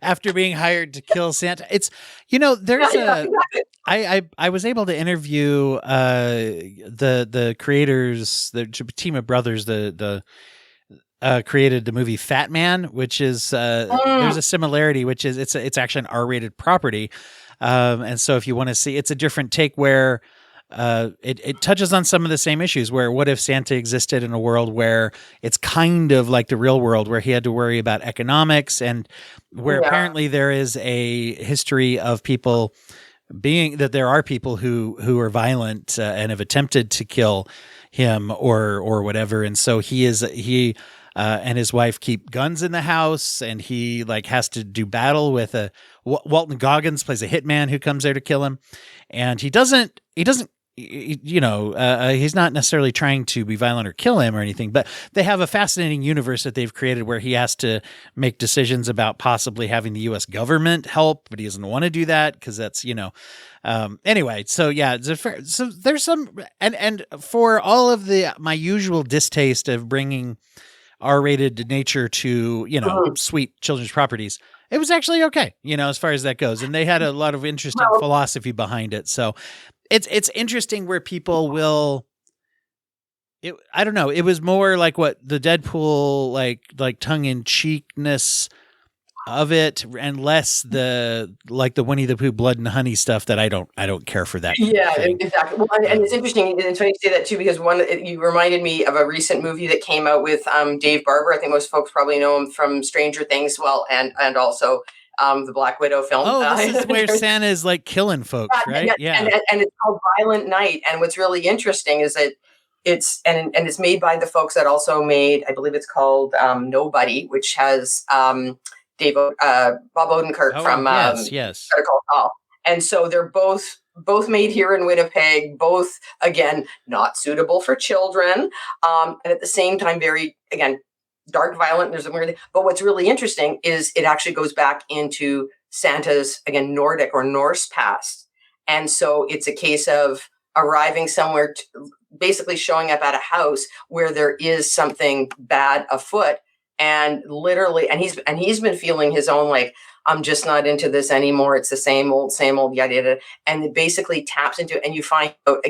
after being hired to kill Santa. It's, there's I was able to interview the creators, the team of brothers, the created the movie Fat Man, which is there's a similarity, which is it's actually an R-rated property, and so if you want to see, it's a different take where it touches on some of the same issues. Where what if Santa existed in a world where it's kind of like the real world, where he had to worry about economics, and where apparently there is a history of people being that there are people who are violent and have attempted to kill him or whatever, and so he and his wife keep guns in the house, and he like has to do battle with Walton Goggins plays a hitman who comes there to kill him, and he doesn't he's not necessarily trying to be violent or kill him or anything, but they have a fascinating universe that they've created where he has to make decisions about possibly having the U.S. government help, but he doesn't want to do that because that's, anyway. So yeah, so there's some, and for all of my usual distaste of bringing R-rated nature to, sweet children's properties, it was actually okay, as far as that goes. And they had a lot of interesting philosophy behind it. So it's interesting where people will, I don't know. It was more like what the Deadpool, like tongue in cheekness of it, and less the Winnie the Pooh blood and honey stuff that I don't care for that. Yeah, exactly. Well, and it's interesting. It's funny you say that too, because you reminded me of a recent movie that came out with Dave Barber. I think most folks probably know him from Stranger Things. Well, and also the Black Widow film. Oh, this is where Santa is like killing folks, right? Yeah. And it's called Violent Night. And what's really interesting is that it's made by the folks that also made, I believe it's called Nobody, which has Bob Odenkirk from yes. Better Call Saul. And so they're both made here in Winnipeg, both, again, not suitable for children. And at the same time, very, again, dark, violent. There's a weird thing. But what's really interesting is it actually goes back into Santa's, again, Nordic or Norse past. And so it's a case of arriving somewhere, basically showing up at a house where there is something bad afoot. And literally, and he's been feeling his own, like, I'm just not into this anymore. It's the same old, yada, yada. And it basically taps into it. And you find out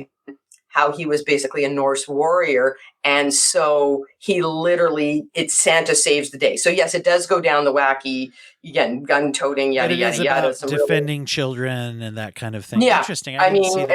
how he was basically a Norse warrior. And so he literally, Santa saves the day. So yes, it does go down the wacky, again, gun toting, yada, yada, yada. Defending children and that kind of thing. Yeah. Interesting. I mean,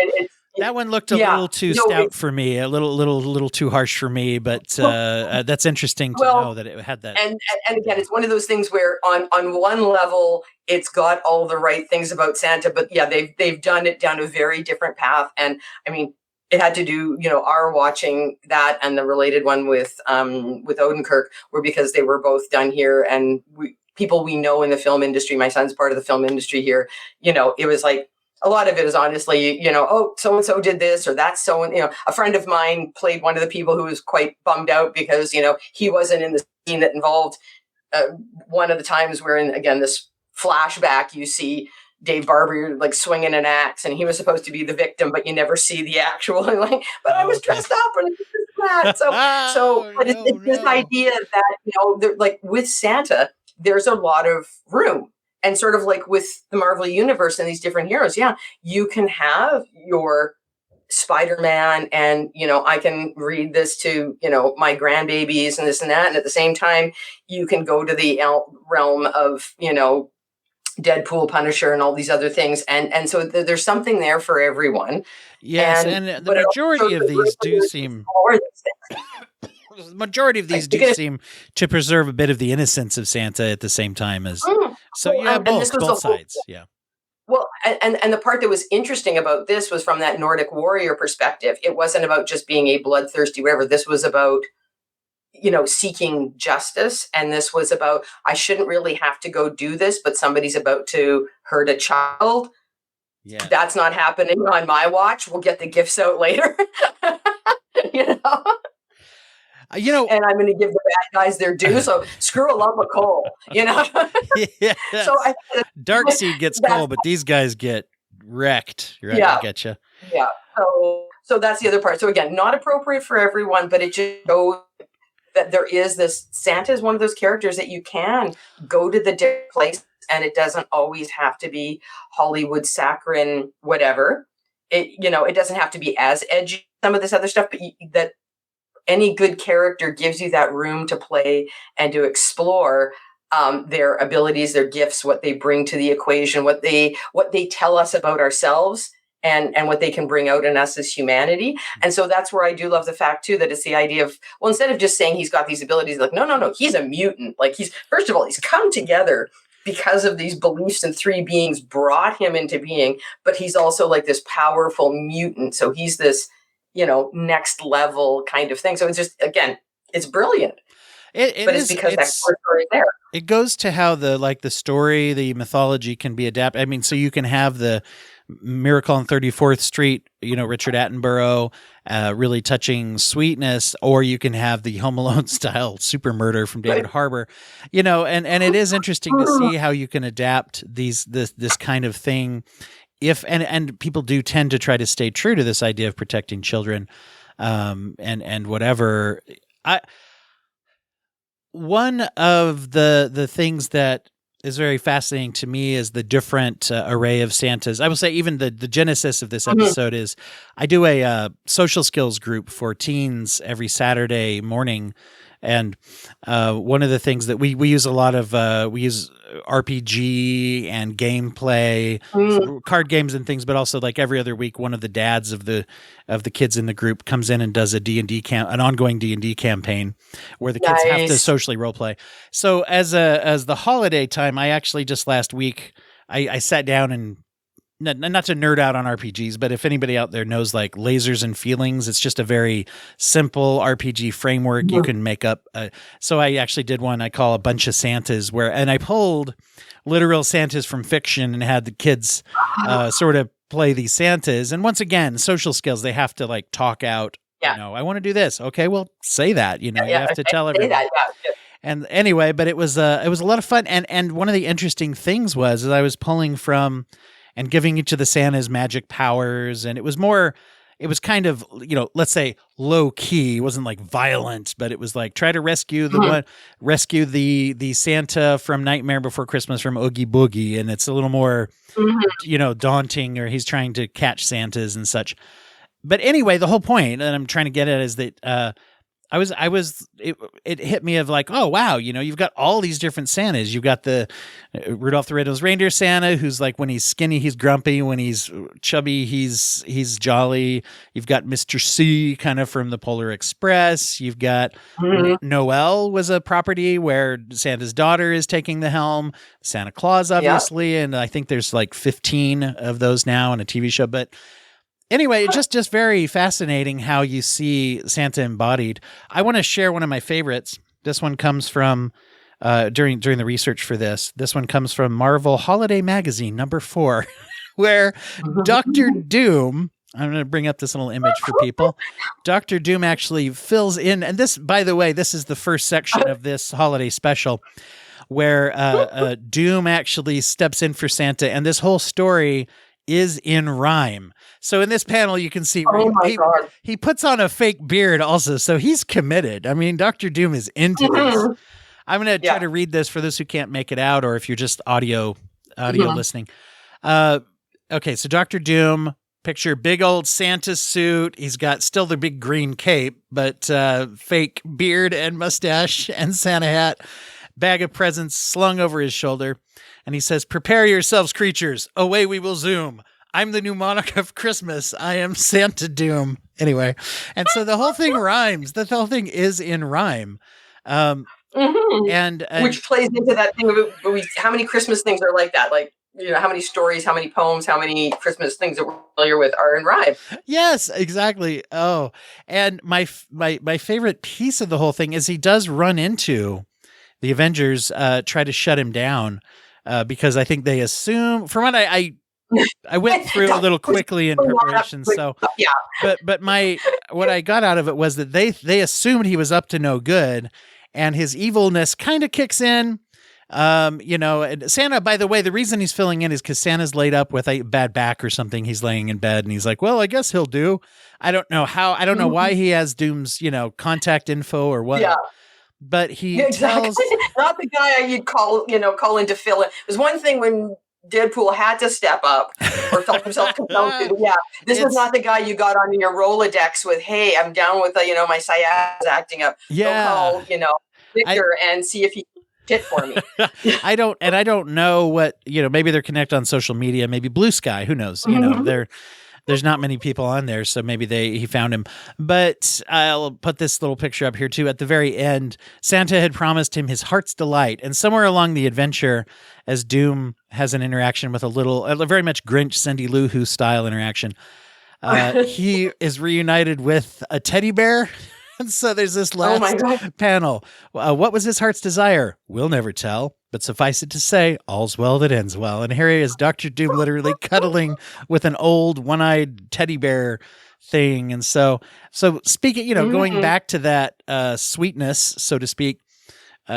that one looked a little too stout for me, a little too harsh for me, but that's interesting to know that it had that. And again, it's one of those things where on one level, it's got all the right things about Santa, but yeah, they've done it down a very different path. And I mean, it had to do, our watching that and the related one with Odenkirk were because they were both done here, and people we know in the film industry. My son's part of the film industry here. It was like, a lot of it is honestly, oh, so-and-so did this or that's a friend of mine played one of the people who was quite bummed out because, he wasn't in the scene that involved one of the times where in, again, this flashback, you see Dave Barber like swinging an axe and he was supposed to be the victim, but you never see the actual, but I was dressed up and that. But it's this idea that, like with Santa, there's a lot of room. And sort of like with the Marvel Universe and these different heroes, you can have your Spider-Man and, I can read this to, my grandbabies and this and that. And at the same time, you can go to the realm of, Deadpool, Punisher, and all these other things. And so there's something there for everyone. Yes, and the majority of these do seem... The majority of these do seem to preserve a bit of the innocence of Santa at the same time as... So you have both sides, yeah. Well, and the part that was interesting about this was from that Nordic warrior perspective. It wasn't about just being a bloodthirsty whatever. This was about, seeking justice. And this was about, I shouldn't really have to go do this, but somebody's about to hurt a child. Yeah. That's not happening on my watch. We'll get the gifts out later. And I'm going to give the bad guys their due. So screw a lump of coal, Yes. So Darkseid gets coal, but these guys get wrecked. Right? Yeah. I get you. Yeah. So that's the other part. So again, not appropriate for everyone, but it just shows that there is this, Santa is one of those characters that you can go to the different place, and it doesn't always have to be Hollywood saccharine, whatever. It doesn't have to be as edgy, some of this other stuff, but that any good character gives you that room to play and to explore their abilities, their gifts, what they bring to the equation, what they tell us about ourselves, and what they can bring out in us as humanity. And so that's where I do love the fact too, that it's the idea of, well, instead of just saying he's got these abilities, like, no, he's a mutant. Like, first of all, he's come together because of these beliefs, and three beings brought him into being, but he's also like this powerful mutant. So he's this, next level kind of thing. So it's just, again, it's brilliant. It's because that core story is there. It goes to how the story, the mythology can be adapted. I mean, so you can have the Miracle on 34th Street, Richard Attenborough, really touching sweetness, or you can have the Home Alone style super murder from David Harbour, and it is interesting to see how you can adapt this kind of thing. And people do tend to try to stay true to this idea of protecting children, and whatever. One of the things that is very fascinating to me is the different array of Santas. I will say even the genesis of this episode is I do a social skills group for teens every Saturday morning. And one of the things that we use a lot of, we use RPG and gameplay, card games and things, but also like every other week, one of the dads of the kids in the group comes in and does an ongoing D&D campaign where the kids have to socially role play. So as the holiday time, I actually just last week, I sat down and not to nerd out on RPGs, but if anybody out there knows like Lasers and Feelings, it's just a very simple RPG framework you can make up. So I actually did one I call A Bunch of Santas, and I pulled literal Santas from fiction and had the kids sort of play these Santas. And once again, social skills, they have to like talk out, I want to do this. Okay, well, say that, you have to tell everyone. And anyway, but it was a lot of fun. And one of the interesting things was I was pulling from and giving each of the Santas magic powers. And it was kind of, let's say low key. It wasn't like violent, but it was like try to rescue the Santa from Nightmare Before Christmas from Oogie Boogie. And it's a little more, daunting, or he's trying to catch Santas and such. But anyway, the whole point that I'm trying to get at is that, it hit me of like, oh, wow, you've got all these different Santas. You've got the Rudolph the Red-Nosed Reindeer Santa, who's like, when he's skinny, he's grumpy. When he's chubby, he's jolly. You've got Mr. C kind of from the Polar Express. You've got Noel was a property where Santa's daughter is taking the helm. Santa Claus, obviously. And I think there's like 15 of those now in a TV show, but anyway, it's just very fascinating how you see Santa embodied. I want to share one of my favorites. This one comes from during the research for this. This one comes from Marvel Holiday Magazine #4, where Dr. Doom. I'm going to bring up this little image for people. Dr. Doom actually fills in, and this, by the way, this is the first section of this holiday special, where Doom actually steps in for Santa, and this whole story is in rhyme. So in this panel, you can see he puts on a fake beard also. So he's committed. I mean, Dr. Doom is into this. I'm going to try to read this for those who can't make it out, or if you're just audio listening. Okay. So Dr. Doom, picture big old Santa suit. He's got still the big green cape, but fake beard and mustache and Santa hat, bag of presents slung over his shoulder. And he says, "Prepare yourselves, creatures. Away we will zoom. I'm the new monarch of Christmas. I am Santa Doom." Anyway, and so the whole thing rhymes. The whole thing is in rhyme. And which plays into that thing of how many Christmas things are like that? Like, how many stories, how many poems, how many Christmas things that we're familiar with are in rhyme. Yes, exactly. Oh, and my favorite piece of the whole thing is he does run into the Avengers, try to shut him down. Because I think they assume, from what I went through a little quickly in preparation. So, but what I got out of it was that they assumed he was up to no good, and his evilness kind of kicks in. And Santa, by the way, the reason he's filling in is because Santa's laid up with a bad back or something. He's laying in bed and he's like, well, I guess he'll do. I don't know how, I don't know why he has Doom's, contact info or what. but he Yeah, exactly. tells Not the guy you'd call in to fill in. It was one thing when Deadpool had to step up or felt himself compelled to. But yeah, this was it's not the guy you got on your Rolodex with, hey, I'm down with my sciatic's acting up. Go yeah. call, I Victor and see if he can shit for me. I don't know what, maybe they're connected on social media, maybe Blue Sky, who knows? There's not many people on there, so maybe he found him. But I'll put this little picture up here too. At the very end, Santa had promised him his heart's delight, and somewhere along the adventure, as Doom has an interaction with a very much Grinch, Cindy Lou Who style interaction, he is reunited with a teddy bear. And so there's this last panel. What was his heart's desire? We'll never tell, but suffice it to say, all's well that ends well. And here is Dr. Doom literally cuddling with an old one-eyed teddy bear thing. And so speaking, going back to that sweetness, so to speak,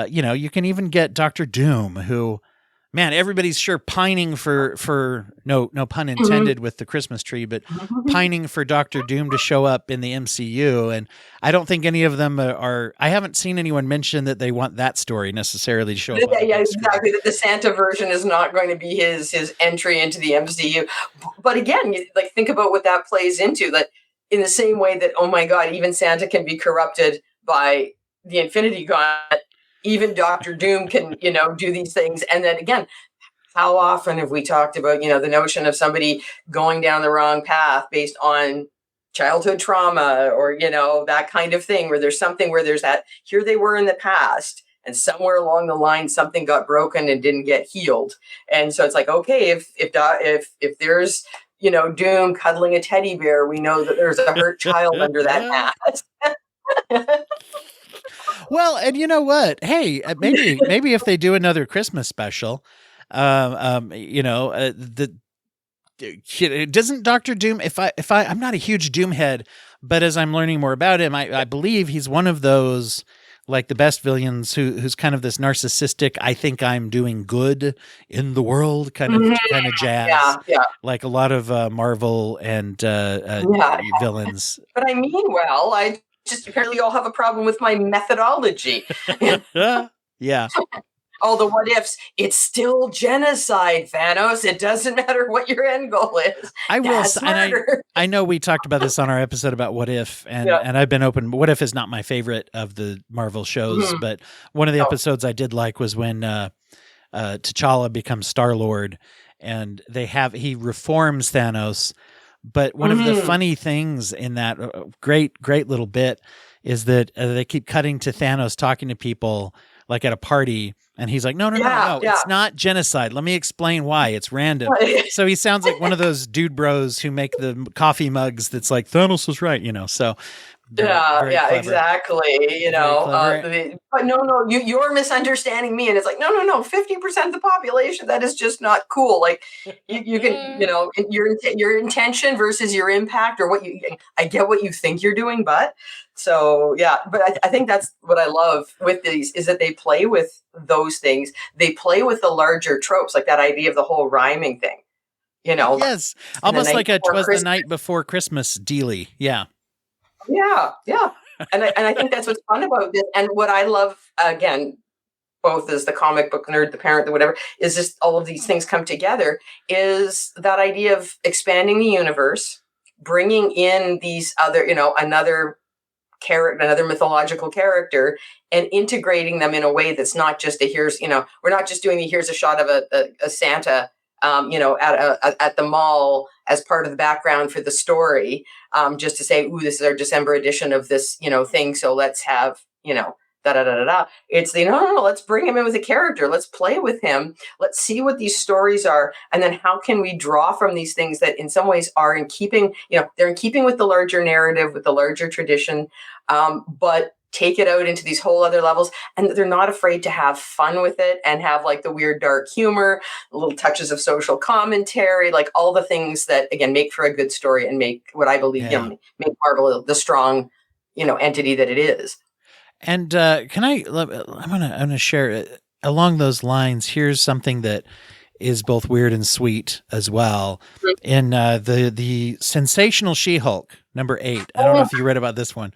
you can even get Dr. Doom, who, man, everybody's sure pining for no pun intended with the Christmas tree, but pining for Dr. Doom to show up in the MCU. And I don't think any of them are. I haven't seen anyone mention that they want that story necessarily to show up. Yeah, exactly. The Santa version is not going to be his entry into the MCU. But again, think about what that plays into. That in the same way that, oh my God, even Santa can be corrupted by the Infinity Gauntlet. Even Dr. Doom can, do these things. And then again, how often have we talked about, the notion of somebody going down the wrong path based on childhood trauma or, that kind of thing, where there's something where there's that, here they were in the past and somewhere along the line, something got broken and didn't get healed. And so it's like, okay, if there's, Doom cuddling a teddy bear, we know that there's a hurt child under that hat. Well, and you know what? Hey, maybe if they do another Christmas special, doesn't Dr. Doom? I'm not a huge Doom head, but as I'm learning more about him, I believe he's one of those, like the best villains who's kind of this narcissistic, I think I'm doing good in the world kind of jazz. Yeah. Like a lot of Marvel and villains. But I mean, well, I just apparently all have a problem with my methodology. Yeah. All the what ifs. It's still genocide, Thanos. It doesn't matter what your end goal is. I know we talked about this on our episode about What If, and I've been open. What If is not my favorite of the Marvel shows, but one of the episodes I did like was when T'Challa becomes Star-Lord, and he reforms Thanos. But one of the funny things in that great little bit is that they keep cutting to Thanos talking to people like at a party. And he's like, no, it's not genocide. Let me explain why. It's random. So he sounds like one of those dude bros who make the coffee mugs that's like, Thanos was right, So clever. Exactly. But no, you're misunderstanding me. And it's like, no, 50% of the population, that is just not cool. Like you can, your intention versus your impact, or I get what you think you're doing, but so, yeah, but I think that's what I love with these is that they play with those things. They play with the larger tropes, like that idea of the whole rhyming thing, Yes. Almost like a 'Twas the Night Before Christmas dealy. Yeah. Yeah. And I think that's what's fun about this. And what I love, again, both as the comic book nerd, the parent, the whatever, is just all of these things come together, is that idea of expanding the universe, bringing in these other, another character, another mythological character, and integrating them in a way that's not just we're not just doing here's a shot of a Santa, at the mall as part of the background for the story, just to say, ooh, this is our December edition of this, thing. So let's have, da da da da da. It's no, let's bring him in with a character. Let's play with him. Let's see what these stories are, and then how can we draw from these things that in some ways are in keeping, they're in keeping with the larger narrative, with the larger tradition, but take it out into these whole other levels, and they're not afraid to have fun with it and have like the weird dark humor, little touches of social commentary, like all the things that again make for a good story and make what I believe make Marvel the strong entity that it is. And I'm gonna share along those lines. Here's something that is both weird and sweet as well. In the Sensational She-Hulk #8. I don't know if you read about this one.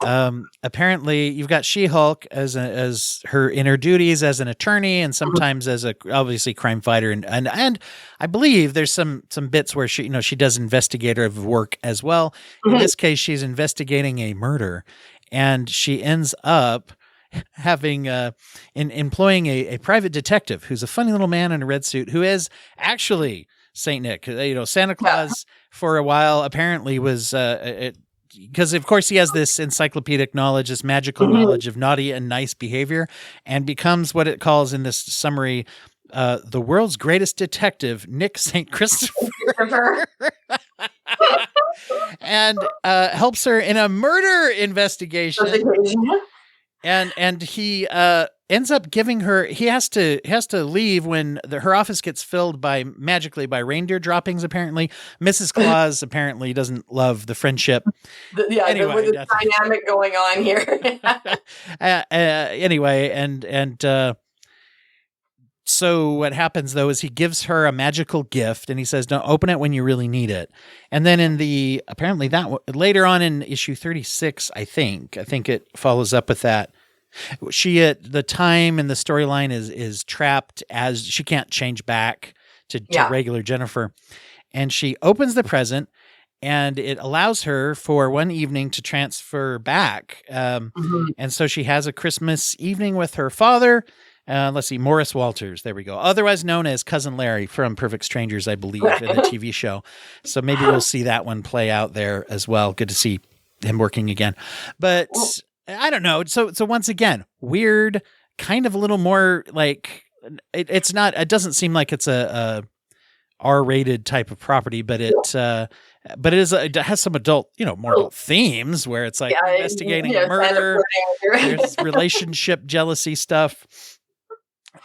Apparently you've got She-Hulk as her in her duties as an attorney and sometimes as a obviously crime fighter, and I believe there's some bits where she does investigative work as well. In this case, she's investigating a murder, and she ends up having employing a private detective who's a funny little man in a red suit who is actually Saint Nick. Santa Claus for a while apparently was because of course he has this encyclopedic knowledge, this magical knowledge of naughty and nice behavior, and becomes what it calls in this summary, the world's greatest detective, Nick St. Christopher. And helps her in a murder investigation. And he ends up giving her. He has to leave when her office gets filled magically by reindeer droppings. Apparently, Mrs. Claus apparently doesn't love the friendship. Anyway, with the dynamic going on here. Anyway, and so what happens though is he gives her a magical gift, and he says, "Don't open it when you really need it." And then apparently later on in issue 36, I think it follows up with that. She at the time in the storyline is trapped as she can't change back to regular Jennifer, and she opens the present, and it allows her for one evening to transfer back. And so she has a Christmas evening with her father. Let's see, Morris Walters. There we go. Otherwise known as Cousin Larry from Perfect Strangers, I believe, in the TV show. So maybe we'll see that one play out there as well. Good to see him working again. But I don't know. So once again, weird, kind of a little more like it's not. It doesn't seem like it's a R-rated type of property, but it has some adult, more adult themes where it's like investigating a murder. There's relationship jealousy stuff.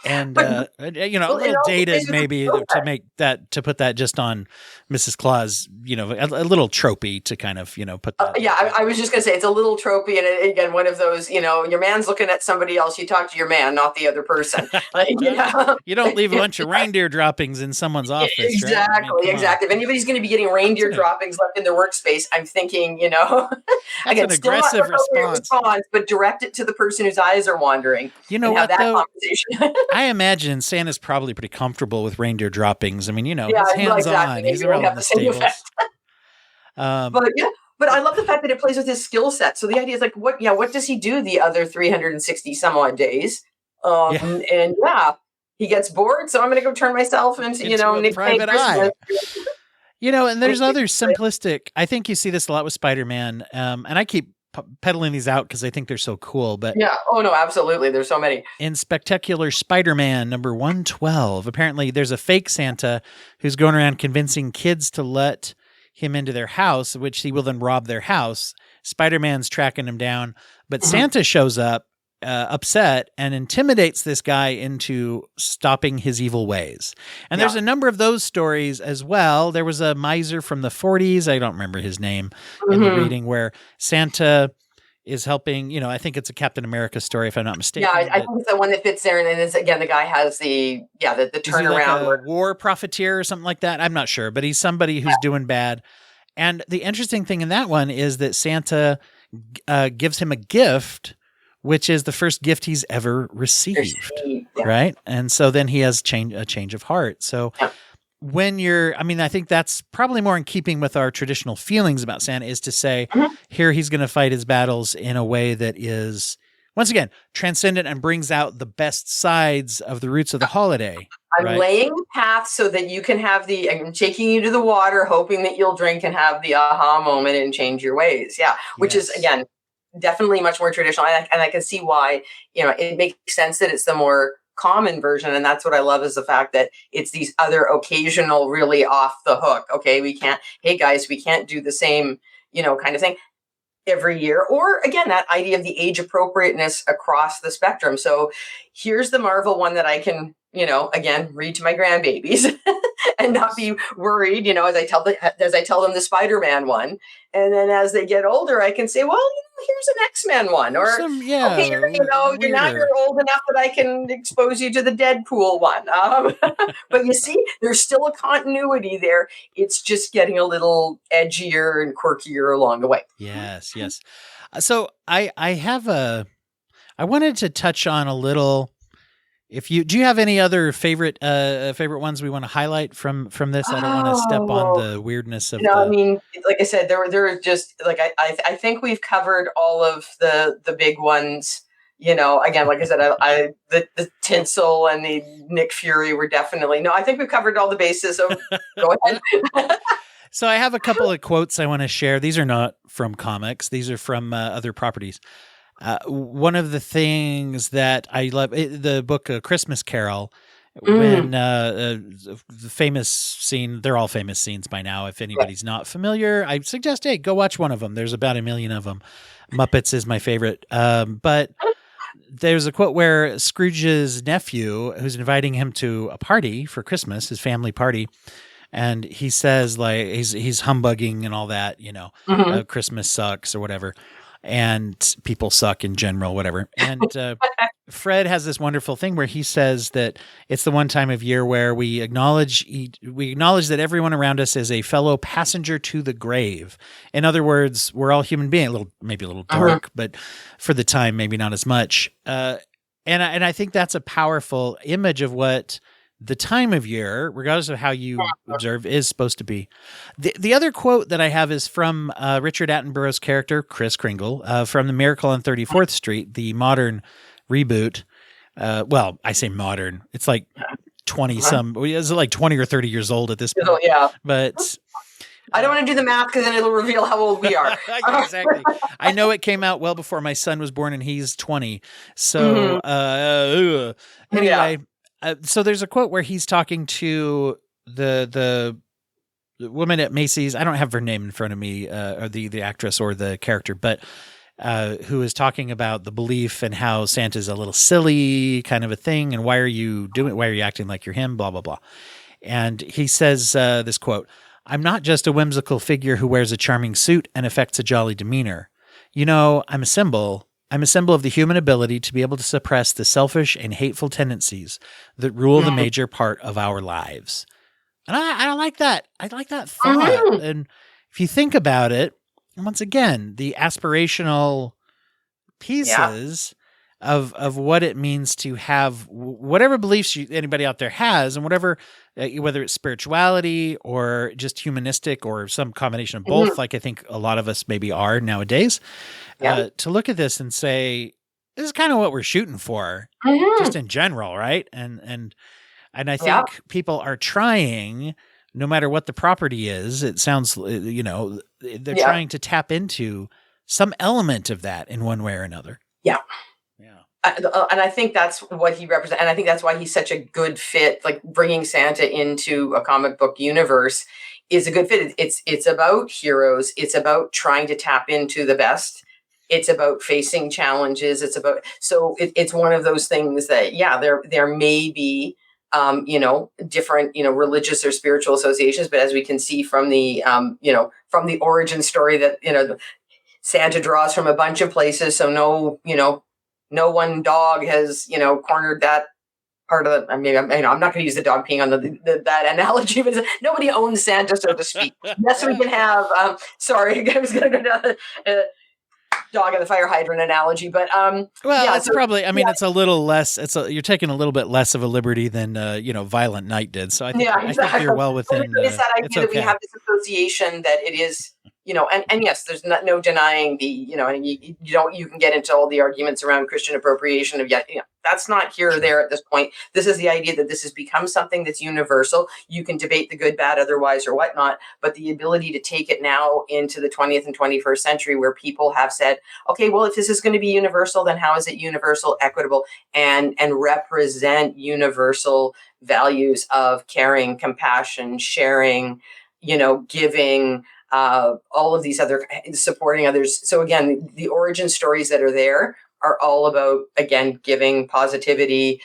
And a little dated maybe to put that just on Mrs. Claus, a little tropey to kind of put that. I was just gonna say it's a little tropey, and again one of those, your man's looking at somebody else, you talk to your man, not the other person. Like, you don't leave a bunch of reindeer droppings in someone's office. Exactly, right? Exactly. If anybody's going to be getting reindeer droppings left in their workspace, I'm thinking, again, an aggressive response, but direct it to the person whose eyes are wandering. You know what, though? I imagine Santa's probably pretty comfortable with reindeer droppings. I mean, his hands on. He's around the stables. But I love the fact that it plays with his skill set. So the idea is like, what does he do the other 360 some odd days? And he gets bored, so I'm going to go turn myself into Nick private eye. And there's other simplistic. I think you see this a lot with Spider-Man, and I keep peddling these out because I think they're so cool. But absolutely. There's so many. In Spectacular Spider-Man number 112, apparently there's a fake Santa who's going around convincing kids to let him into their house, which he will then rob their house. Spider-Man's tracking him down, but Santa shows up upset and intimidates this guy into stopping his evil ways. And there's a number of those stories as well. There was a miser from the 40s. I don't remember his name in the reading where Santa is helping, I think it's a Captain America story if I'm not mistaken. Yeah, I think it's the one that fits there. And then it's, again, the guy has the turnaround. Like a war profiteer or something like that. I'm not sure, but he's somebody who's doing bad. And the interesting thing in that one is that Santa gives him a gift, which is the first gift he's ever received, right? And so then he has a change of heart. So when I think that's probably more in keeping with our traditional feelings about Santa, is to say, here he's going to fight his battles in a way that is, once again, transcendent and brings out the best sides of the roots of the holiday. I'm laying the path so that you can have I'm taking you to the water, hoping that you'll drink and have the aha moment and change your ways. Yeah. Which is, again, definitely much more traditional. And I can see why, it makes sense that it's the more common version. And that's what I love, is the fact that it's these other occasional, really off the hook. Okay. Hey guys, we can't do the same, kind of thing every year. Or again, that idea of the age appropriateness across the spectrum. So here's the Marvel one that I can, again, read to my grandbabies and not be worried, as I tell them the Spider-Man one. And then as they get older, I can say, well, here's an X-Men one, or okay, you're now you're old enough that I can expose you to the Deadpool one. But you see, there's still a continuity there. It's just getting a little edgier and quirkier along the way. Yes. So I wanted to touch on a little. Do you have any other favorite ones we want to highlight from this? I don't want to step on the weirdness of I mean, like I said, there are just like I think we've covered all of the big ones. Again, like I said, the tinsel and the Nick Fury were definitely I think we've covered all the bases. So go ahead. So I have a couple of quotes I want to share. These are not from comics; these are from other properties. One of the things that I love, the book Christmas Carol, when the famous scene, they're all famous scenes by now. If anybody's not familiar, I suggest, hey, go watch one of them. There's about 1 million of them. Muppets is my favorite. But there's a quote where Scrooge's nephew, who's inviting him to a party for Christmas, his family party, and he says, like, he's humbugging and all that, Christmas sucks or whatever. And people suck in general, whatever. And Fred has this wonderful thing where he says that it's the one time of year where we acknowledge that everyone around us is a fellow passenger to the grave. In other words, we're all human beings. Maybe a little dark, but for the time, maybe not as much. And I think that's a powerful image of what the time of year, regardless of how you observe, is supposed to be. The other quote that I have is from Richard Attenborough's character, Kris Kringle, from The Miracle on 34th Street, the modern reboot. Well, I say modern. It's like 20-some. Is it like 20 or 30 years old at this point? Yeah. But I don't want to do the math because then it'll reveal how old we are. Exactly. I know it came out well before my son was born, and he's 20. So anyway. So there's a quote where he's talking to the woman at Macy's. I don't have her name in front of me, or the actress or the character, but who is talking about the belief and how Santa's a little silly kind of a thing, and why are you acting like you're him, blah blah blah. And he says this quote: "I'm not just a whimsical figure who wears a charming suit and affects a jolly demeanor. I'm a symbol. I'm a symbol of the human ability to be able to suppress the selfish and hateful tendencies that rule the major part of our lives." And I like that. I like that thought. And if you think about it, once again, the aspirational pieces of what it means to have whatever beliefs anybody out there has, and whatever, whether it's spirituality or just humanistic or some combination of both, like I think a lot of us maybe are nowadays, to look at this and say, this is kind of what we're shooting for, just in general, right? And I think people are trying, no matter what the property is, it sounds, they're trying to tap into some element of that in one way or another. Yeah. And I think that's what he represents. And I think that's why he's such a good fit. Like, bringing Santa into a comic book universe is a good fit. It's about heroes. It's about trying to tap into the best. It's about facing challenges. It's one of those things that, there may be, different, religious or spiritual associations, but as we can see from the, from the origin story that, Santa draws from a bunch of places. So no one dog has, cornered that part of the. I mean, I'm not going to use the dog peeing on that analogy, but nobody owns Santa, so to speak. Yes, we can have. Sorry, I was going to go to dog in the fire hydrant analogy, but it's probably. I mean, it's a little less. You're taking a little bit less of a liberty than Violent Night did. So I think I think you're well within. But it's that idea that we have this association that it is. And yes, there's no denying the, and you can get into all the arguments around Christian appropriation of that's not here or there at this point. This is the idea that this has become something that's universal. You can debate the good, bad, otherwise, or whatnot, but the ability to take it now into the 20th and 21st century, where people have said, okay, well, if this is going to be universal, then how is it universal, equitable, and represent universal values of caring, compassion, sharing, giving, all of these other, supporting others. So again, the origin stories that are there are all about, again, giving, positivity,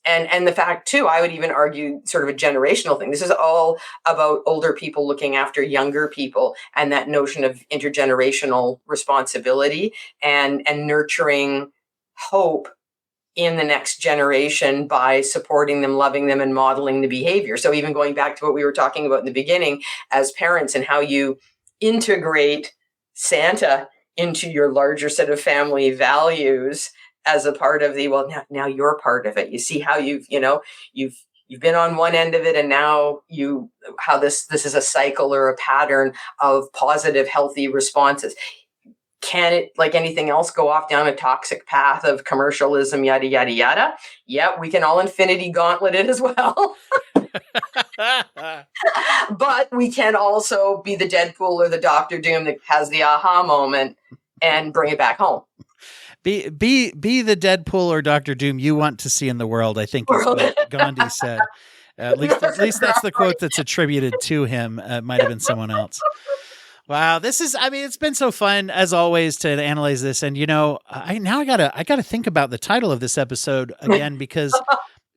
And the fact too, I would even argue sort of a generational thing. This is all about older people looking after younger people, and that notion of intergenerational responsibility and nurturing hope in the next generation by supporting them, loving them, and modeling the behavior. So even going back to what we were talking about in the beginning as parents, and how you integrate Santa into your larger set of family values as a part of the, well, now you're part of it. You see how you've been on one end of it, and now how this is a cycle or a pattern of positive, healthy responses. Can it, like anything else, go off down a toxic path of commercialism, yada, yada, yada? Yep, we can all infinity gauntlet it as well. But we can also be the Deadpool or the Doctor Doom that has the aha moment and bring it back home. Be the Deadpool or Doctor Doom you want to see in the world, I think is what Gandhi said. At least that's the quote that's attributed to him. It might have been someone else. Wow, it's been so fun as always to analyze this. And I gotta think about the title of this episode again, because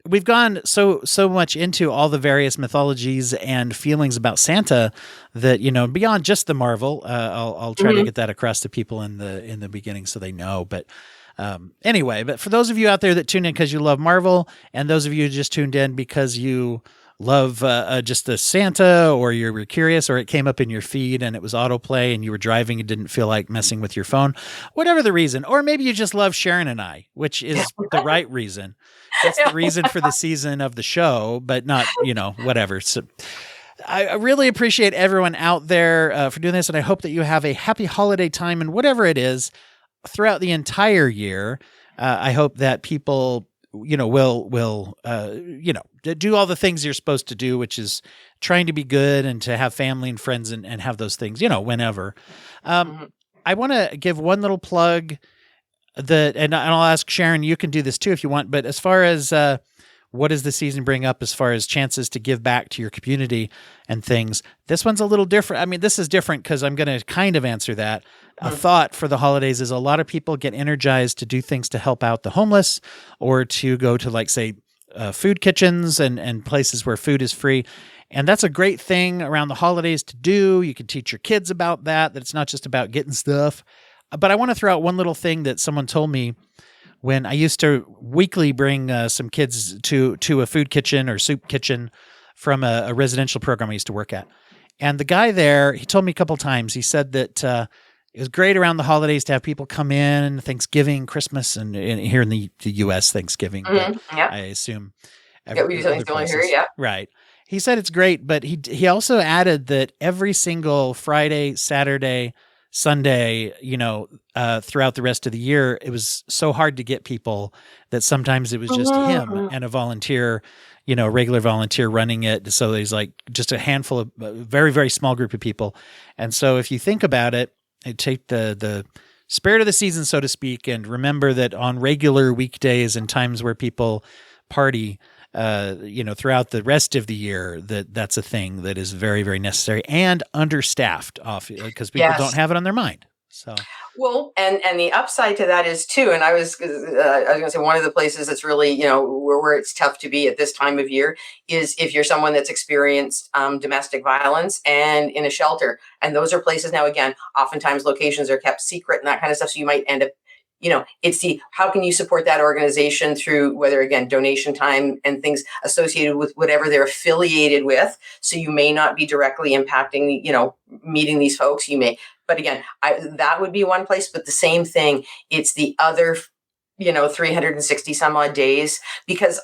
we've gone so much into all the various mythologies and feelings about Santa that, beyond just the Marvel, I'll try to get that across to people in the beginning so they know. But anyway, but for those of you out there that tuned in because you love Marvel, and those of you who just tuned in because you love just the Santa, or you were curious, or it came up in your feed and it was autoplay and you were driving and didn't feel like messing with your phone, whatever the reason, or maybe you just love Sharon and I, which is the right reason. It's the reason for the season of the show, but not, whatever. So I really appreciate everyone out there for doing this. And I hope that you have a happy holiday time, and whatever it is throughout the entire year. I hope that people will do all the things you're supposed to do, which is trying to be good and to have family and friends and have those things, whenever. I want to give one little plug and I'll ask Sharon, you can do this too if you want, but as far as what does the season bring up as far as chances to give back to your community and things, this one's a little different. I mean, this is different because I'm going to kind of answer that. A thought for the holidays is a lot of people get energized to do things to help out the homeless, or to go to, like, say, food kitchens and places where food is free. And that's a great thing around the holidays to do. You can teach your kids about that it's not just about getting stuff. But I want to throw out one little thing that someone told me when I used to weekly bring some kids to a food kitchen or soup kitchen from a residential program I used to work at. And the guy there, he told me a couple times, he said that it was great around the holidays to have people come in, Thanksgiving, Christmas, and here in the U.S., Thanksgiving. Yeah. I assume. We do something similar here, yeah. Right. He said it's great, but he also added that every single Friday, Saturday, Sunday, throughout the rest of the year, it was so hard to get people that sometimes it was just him and a volunteer, regular volunteer running it. So there's like just a handful of very, very small group of people. And so if you think about it, take the spirit of the season, so to speak, and remember that on regular weekdays and times where people party, throughout the rest of the year, that's a thing that is very, very necessary and understaffed because people don't have it on their mind. So, well, and the upside to that is too, and I was going to say one of the places that's really, where it's tough to be at this time of year is if you're someone that's experienced domestic violence and in a shelter. And those are places now, again, oftentimes locations are kept secret and that kind of stuff. So you might end up, it's how can you support that organization through whether, again, donation time and things associated with whatever they're affiliated with. So you may not be directly impacting, meeting these folks. You may, but again, that would be one place, but the same thing, it's the other, 360 some odd days, because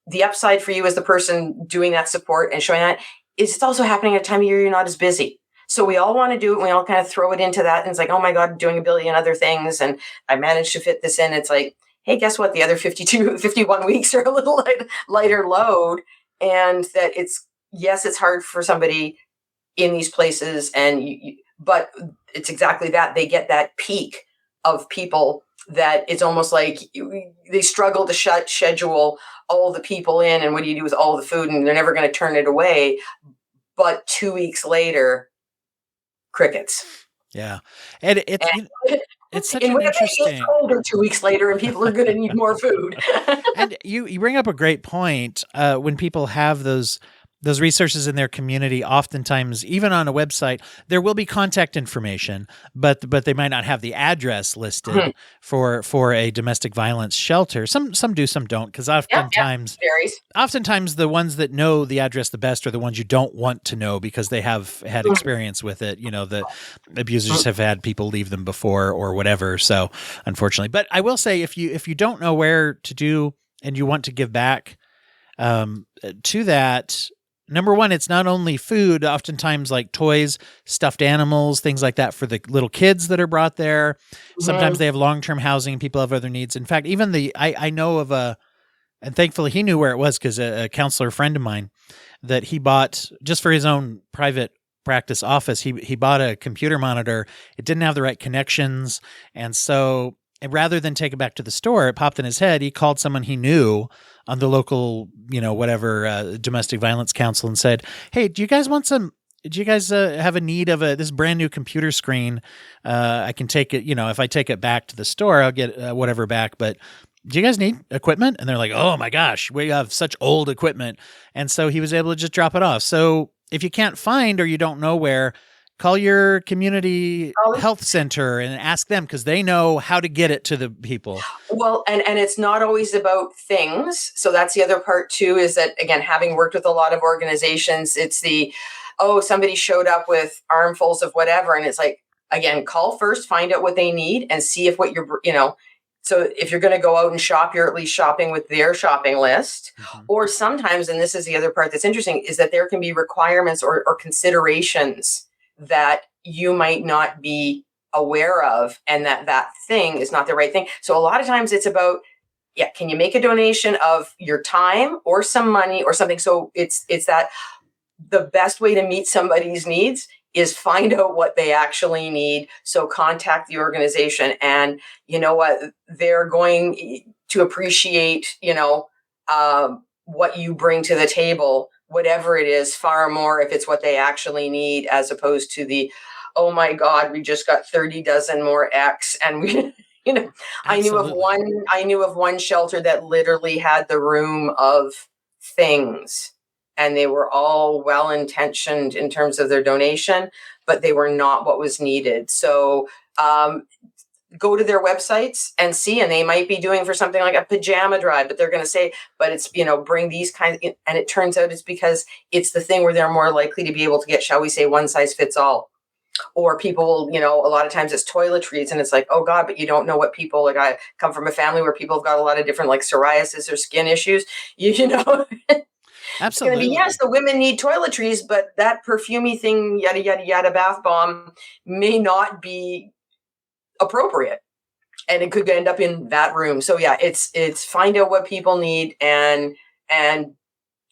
the upside for you as the person doing that support and showing that is it's also happening at a time of year you're not as busy. So we all want to do it. And we all kind of throw it into that. And it's like, oh my God, I'm doing a billion other things. And I managed to fit this in. It's like, hey, guess what? The other 51 weeks are a little lighter load. And that it's hard for somebody in these places. But it's exactly that. They get that peak of people that it's almost like they struggle to schedule all the people in. And what do you do with all the food? And they're never going to turn it away. But 2 weeks later, crickets. Yeah. And It's such In an Winnipeg, it's interesting. colder 2 weeks later, and people are going to need more food. And you bring up a great point. When people have those resources in their community, oftentimes, even on a website, there will be contact information, but they might not have the address listed for a domestic violence shelter. Some do, some don't, because oftentimes varies. Oftentimes the ones that know the address the best are the ones you don't want to know because they have had experience with it. You know, the abusers have had people leave them before or whatever. So unfortunately, but I will say if you don't know where to do and you want to give back to that, number one, it's not only food, oftentimes like toys, stuffed animals, things like that for the little kids that are brought there. Sometimes they have long-term housing and people have other needs. In fact, even I know of and thankfully he knew where it was because a counselor friend of mine that he bought just for his own private practice office, he bought a computer monitor. It didn't have the right connections. And so rather than take it back to the store, it popped in his head. He called someone he knew on the local, domestic violence council and said, "Hey, do you guys have a need of this brand new computer screen? I can take it, if I take it back to the store, I'll get whatever back, but do you guys need equipment?" And they're like, "Oh my gosh, we have such old equipment." And so he was able to just drop it off. So if you can't find or you don't know where, call your community health center and ask them because they know how to get it to the people. Well, and it's not always about things. So that's the other part too, is that, again, having worked with a lot of organizations, it's somebody showed up with armfuls of whatever. And it's like, again, call first, find out what they need and see if what so if you're going to go out and shop, you're at least shopping with their shopping list. Or sometimes, and this is the other part that's interesting, is that there can be requirements or considerations that you might not be aware of, and that thing is not the right thing. So a lot of times it's about, can you make a donation of your time or some money or something? So it's that the best way to meet somebody's needs is find out what they actually need. So contact the organization, and you know what, they're going to appreciate, what you bring to the table, whatever it is, far more if it's what they actually need, as opposed to the, "Oh my God, we just got 30 dozen more X." And we, I knew of one shelter that literally had the room of things, and they were all well-intentioned in terms of their donation, but they were not what was needed. So go to their websites and see, and they might be doing for something like a pajama drive, but they're going to say, but it's, bring these kinds, and it turns out it's because it's the thing where they're more likely to be able to get, shall we say, one size fits all. Or people will, a lot of times it's toiletries, and it's like, oh God, but you don't know what people, like I come from a family where people have got a lot of different like psoriasis or skin issues, Absolutely. Yes, the women need toiletries, but that perfumey thing, yada, yada, yada, bath bomb may not be appropriate, and it could end up in that room. So it's find out what people need and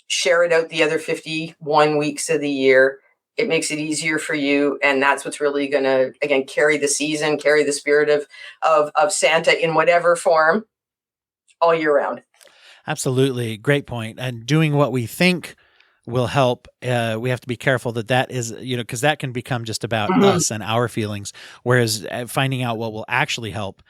share it out the other 51 weeks of the year. It makes it easier for you, and that's what's really going to, again, carry the season, carry the spirit of Santa in whatever form all year round. Absolutely. Great point. And doing what we think will help. We have to be careful that is, because that can become just about us and our feelings. Whereas finding out what will actually help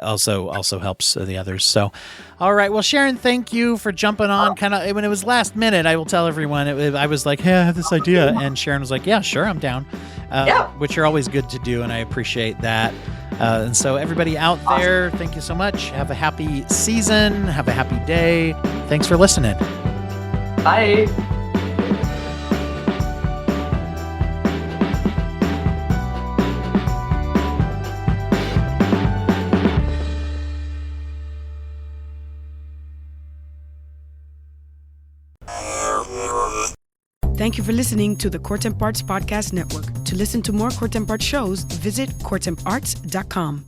also helps the others. So, all right. Well, Sharon, thank you for jumping on. Kind of when it was last minute, I will tell everyone. I was like, "Hey, I have this idea," and Sharon was like, "Yeah, sure, I'm down," which are always good to do, and I appreciate that. And so, everybody out there, thank you so much. Have a happy season. Have a happy day. Thanks for listening. Bye. Thank you for listening to the Court and Parts Podcast Network. To listen to more Court and Parts shows, visit courtandarts.com.